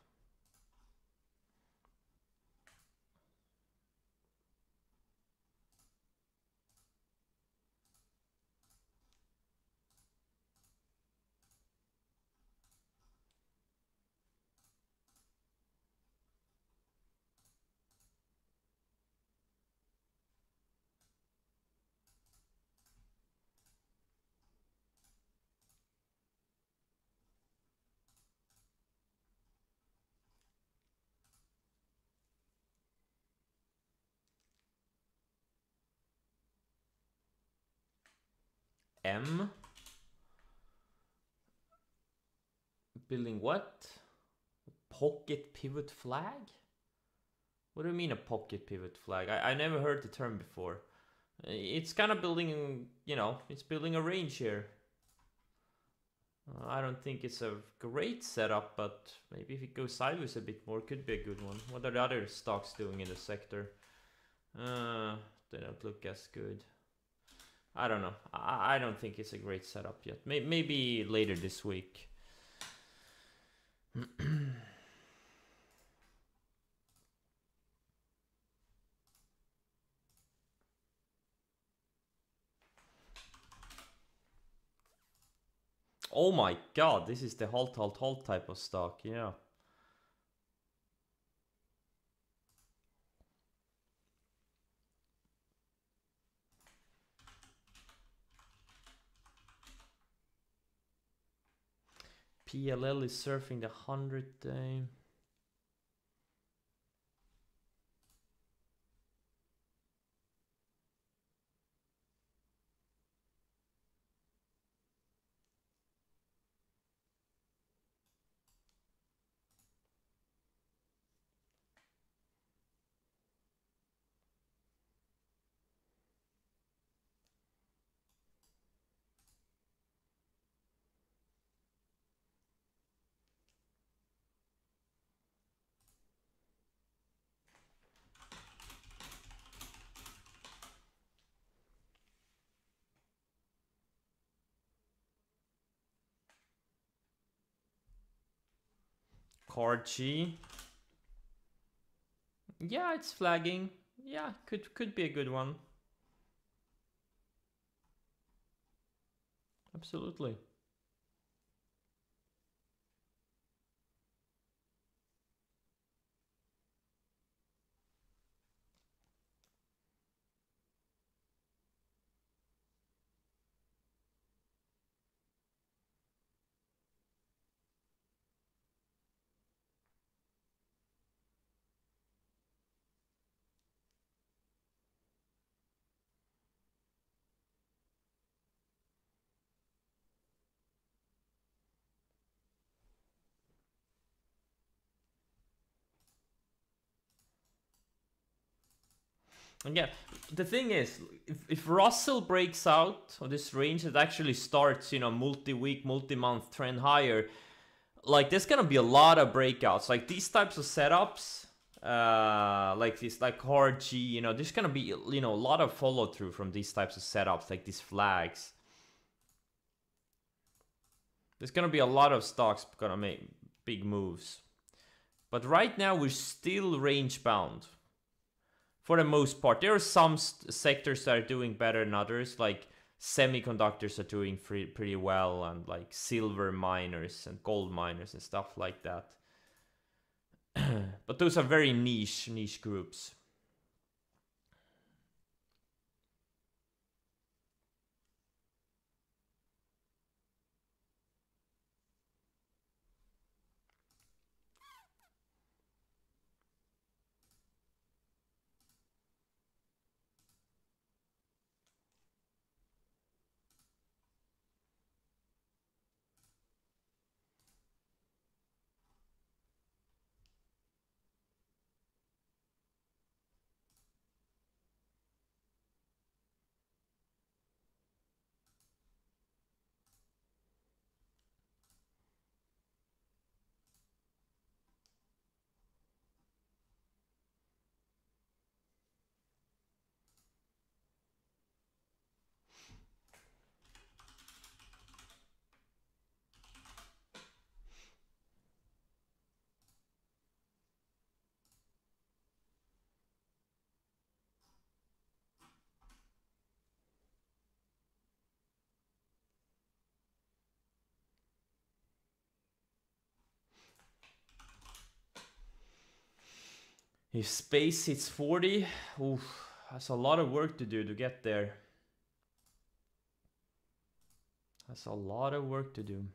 M. Building what? Pocket pivot flag? What do you mean a pocket pivot flag? I never heard the term before. It's kind of building, it's building a range here. I don't think it's a great setup, but maybe if it goes sideways a bit more, could be a good one. What are the other stocks doing in the sector? They don't look as good. I don't know. I don't think it's a great setup yet. Maybe later this week. Oh my god, this is the halt type of stock, yeah. PLL is surfing the 100-day. Carchi. Yeah, it's flagging. Yeah, could be a good one. Absolutely. And yeah, the thing is, if Russell breaks out of this range, it actually starts, multi-week, multi-month trend higher. Like, there's gonna be a lot of breakouts. Like, these types of setups, like this, like hard G, there's gonna be, a lot of follow through from these types of setups, like these flags. There's gonna be a lot of stocks gonna make big moves. But right now, we're still range bound. For the most part, there are some sectors that are doing better than others, like semiconductors are doing pretty well, and like silver miners and gold miners and stuff like that. But those are very niche groups. If space hits 40, oof, that's a lot of work to do to get there. That's a lot of work to do.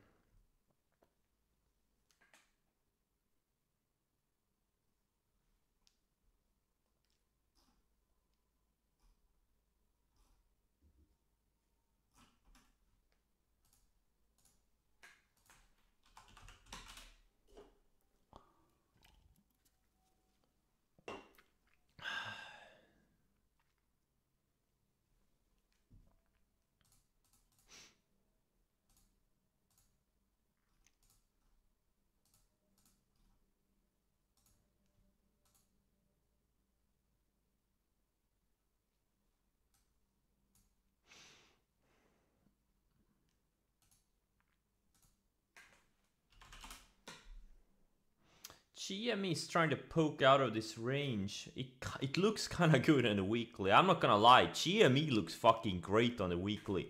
GME is trying to poke out of this range. It looks kind of good on the weekly. I'm not gonna lie, GME looks fucking great on the weekly.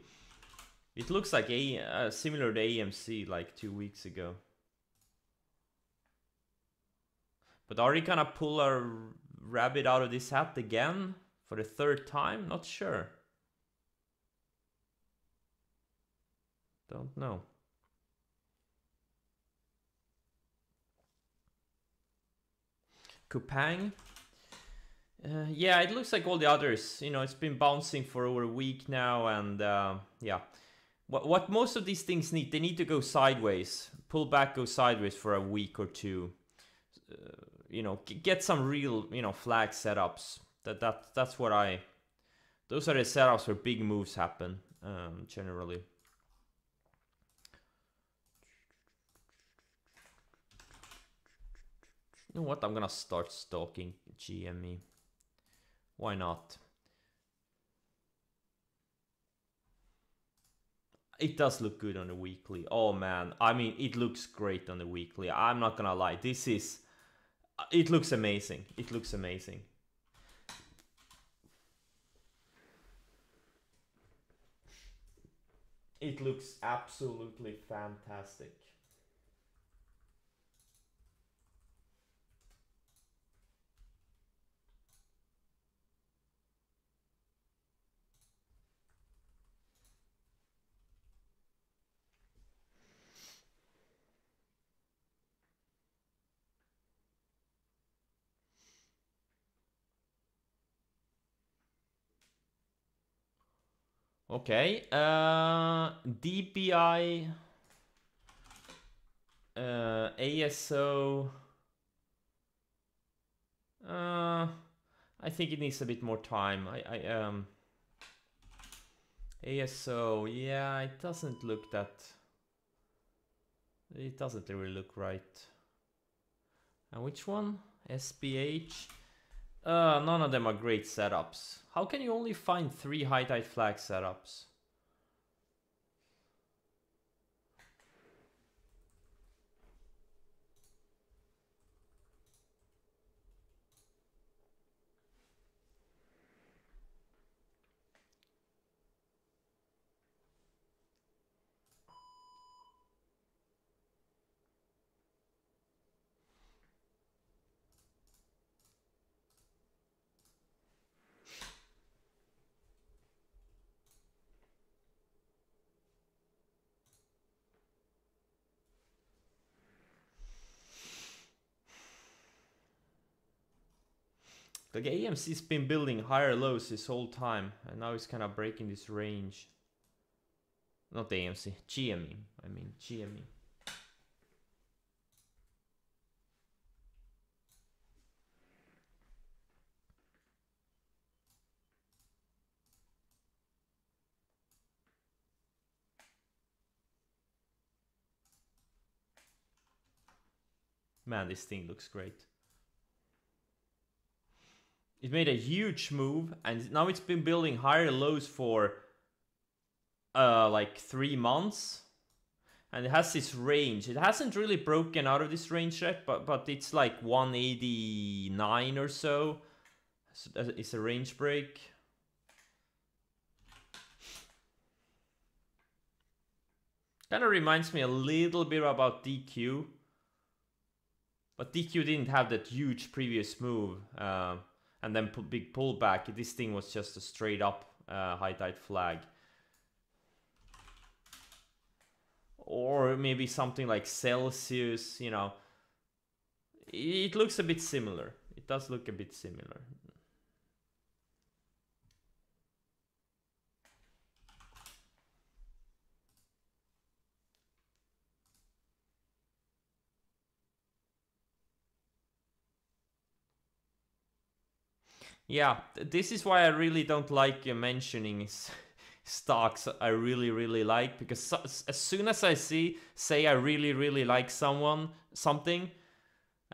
It looks like similar to AMC like 2 weeks ago. But are they gonna pull a rabbit out of this hat again for the 3rd time? Not sure. Don't know. Coupang. Yeah, it looks like all the others. You know, it's been bouncing for over a week now, and yeah. What most of these things need, they need to go sideways. Pull back, go sideways for a week or two. You know, get some real, you know, flag setups. That's what I... Those are the setups where big moves happen, generally. You know what? I'm gonna start stalking GME. Why not? It does look good on the weekly. Oh man, I mean, it looks great on the weekly. I'm not gonna lie. This is... It looks amazing. It looks amazing. It looks absolutely fantastic. Okay, DPI, ASO. I think it needs a bit more time. ASO, yeah, it doesn't look that. It doesn't really look right. And which one? SPH. None of them are great setups. How can you only find 3 high tide flag setups? Like AMC's been building higher lows this whole time, and now it's kind of breaking this range. Not AMC, GME. I mean GME. Man, this thing looks great. It made a huge move, and now it's been building higher lows for like 3 months. And it has this range. It hasn't really broken out of this range yet, but it's like 189 or so. It's a range break. Kind of reminds me a little bit about DQ. But DQ didn't have that huge previous move, and then big pullback. This thing was just a straight up high tide flag. Or maybe something like Celsius, you know. It looks a bit similar. It does look a bit similar. Yeah, this is why I really don't like mentioning stocks I really like, because as soon as I say I really like something,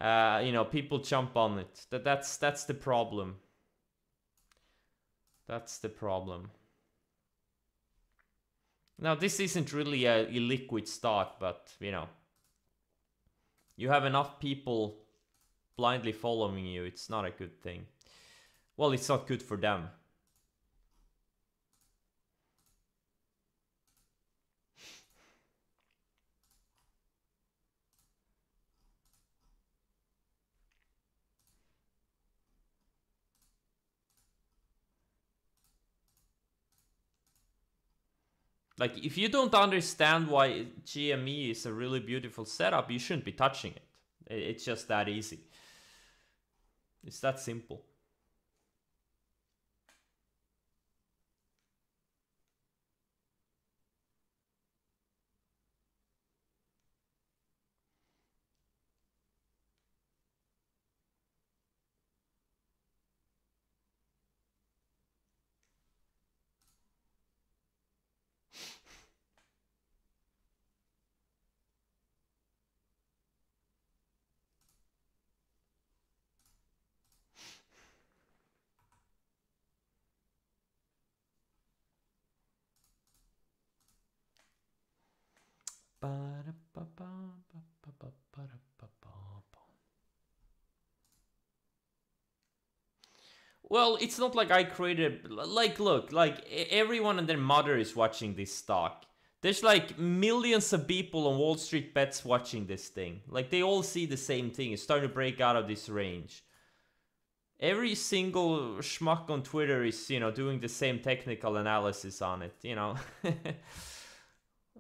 you know, people jump on it. That's the problem. That's the problem. Now, this isn't really a illiquid stock, but you know, you have enough people blindly following you, it's not a good thing. Well, it's not good for them. Like, if you don't understand why GME is a really beautiful setup, you shouldn't be touching it. It's just that easy. It's that simple. Well, it's not like I created. Like, look, like everyone and their mother is watching this stock. There's like millions of people on Wall Street Bets watching this thing. Like, they all see the same thing. It's starting to break out of this range. Every single schmuck on Twitter is, you know, doing the same technical analysis on it, you know.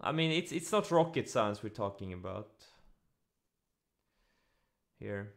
I mean, it's not rocket science we're talking about here.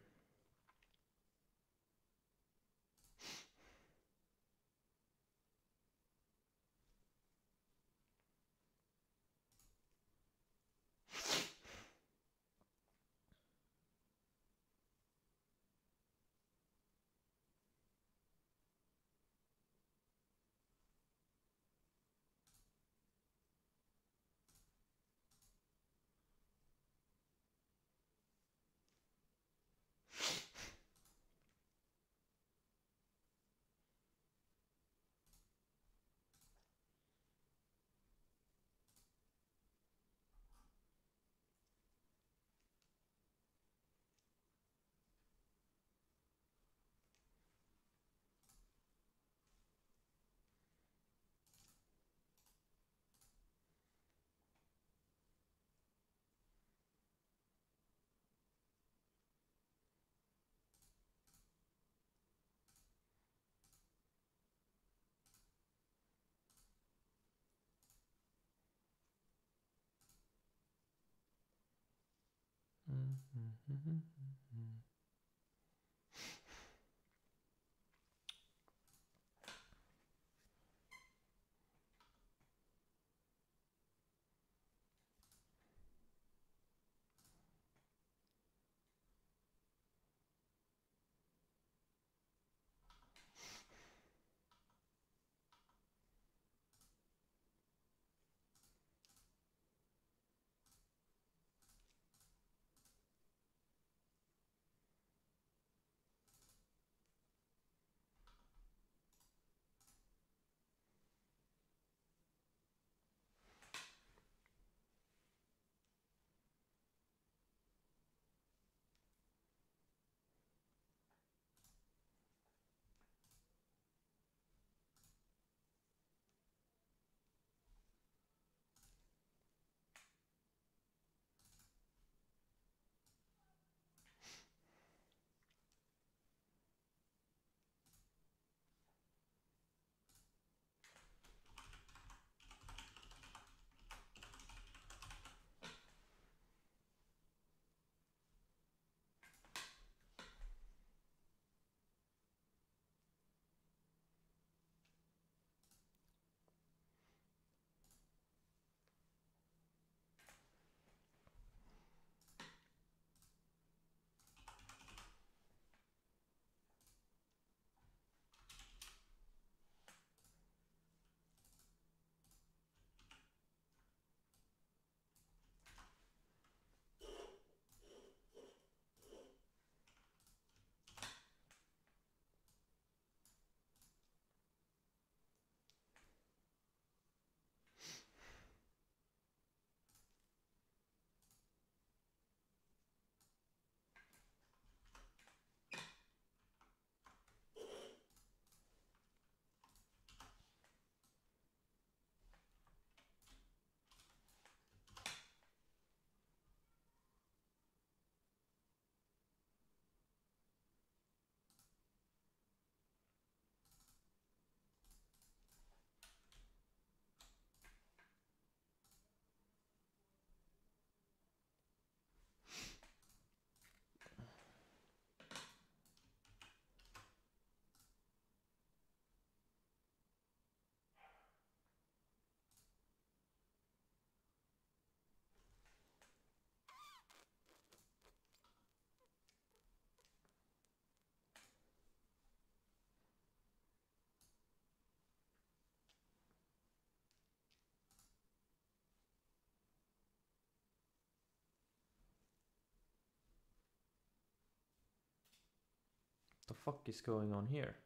The fuck is going on here?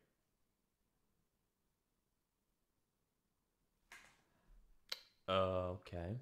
Okay.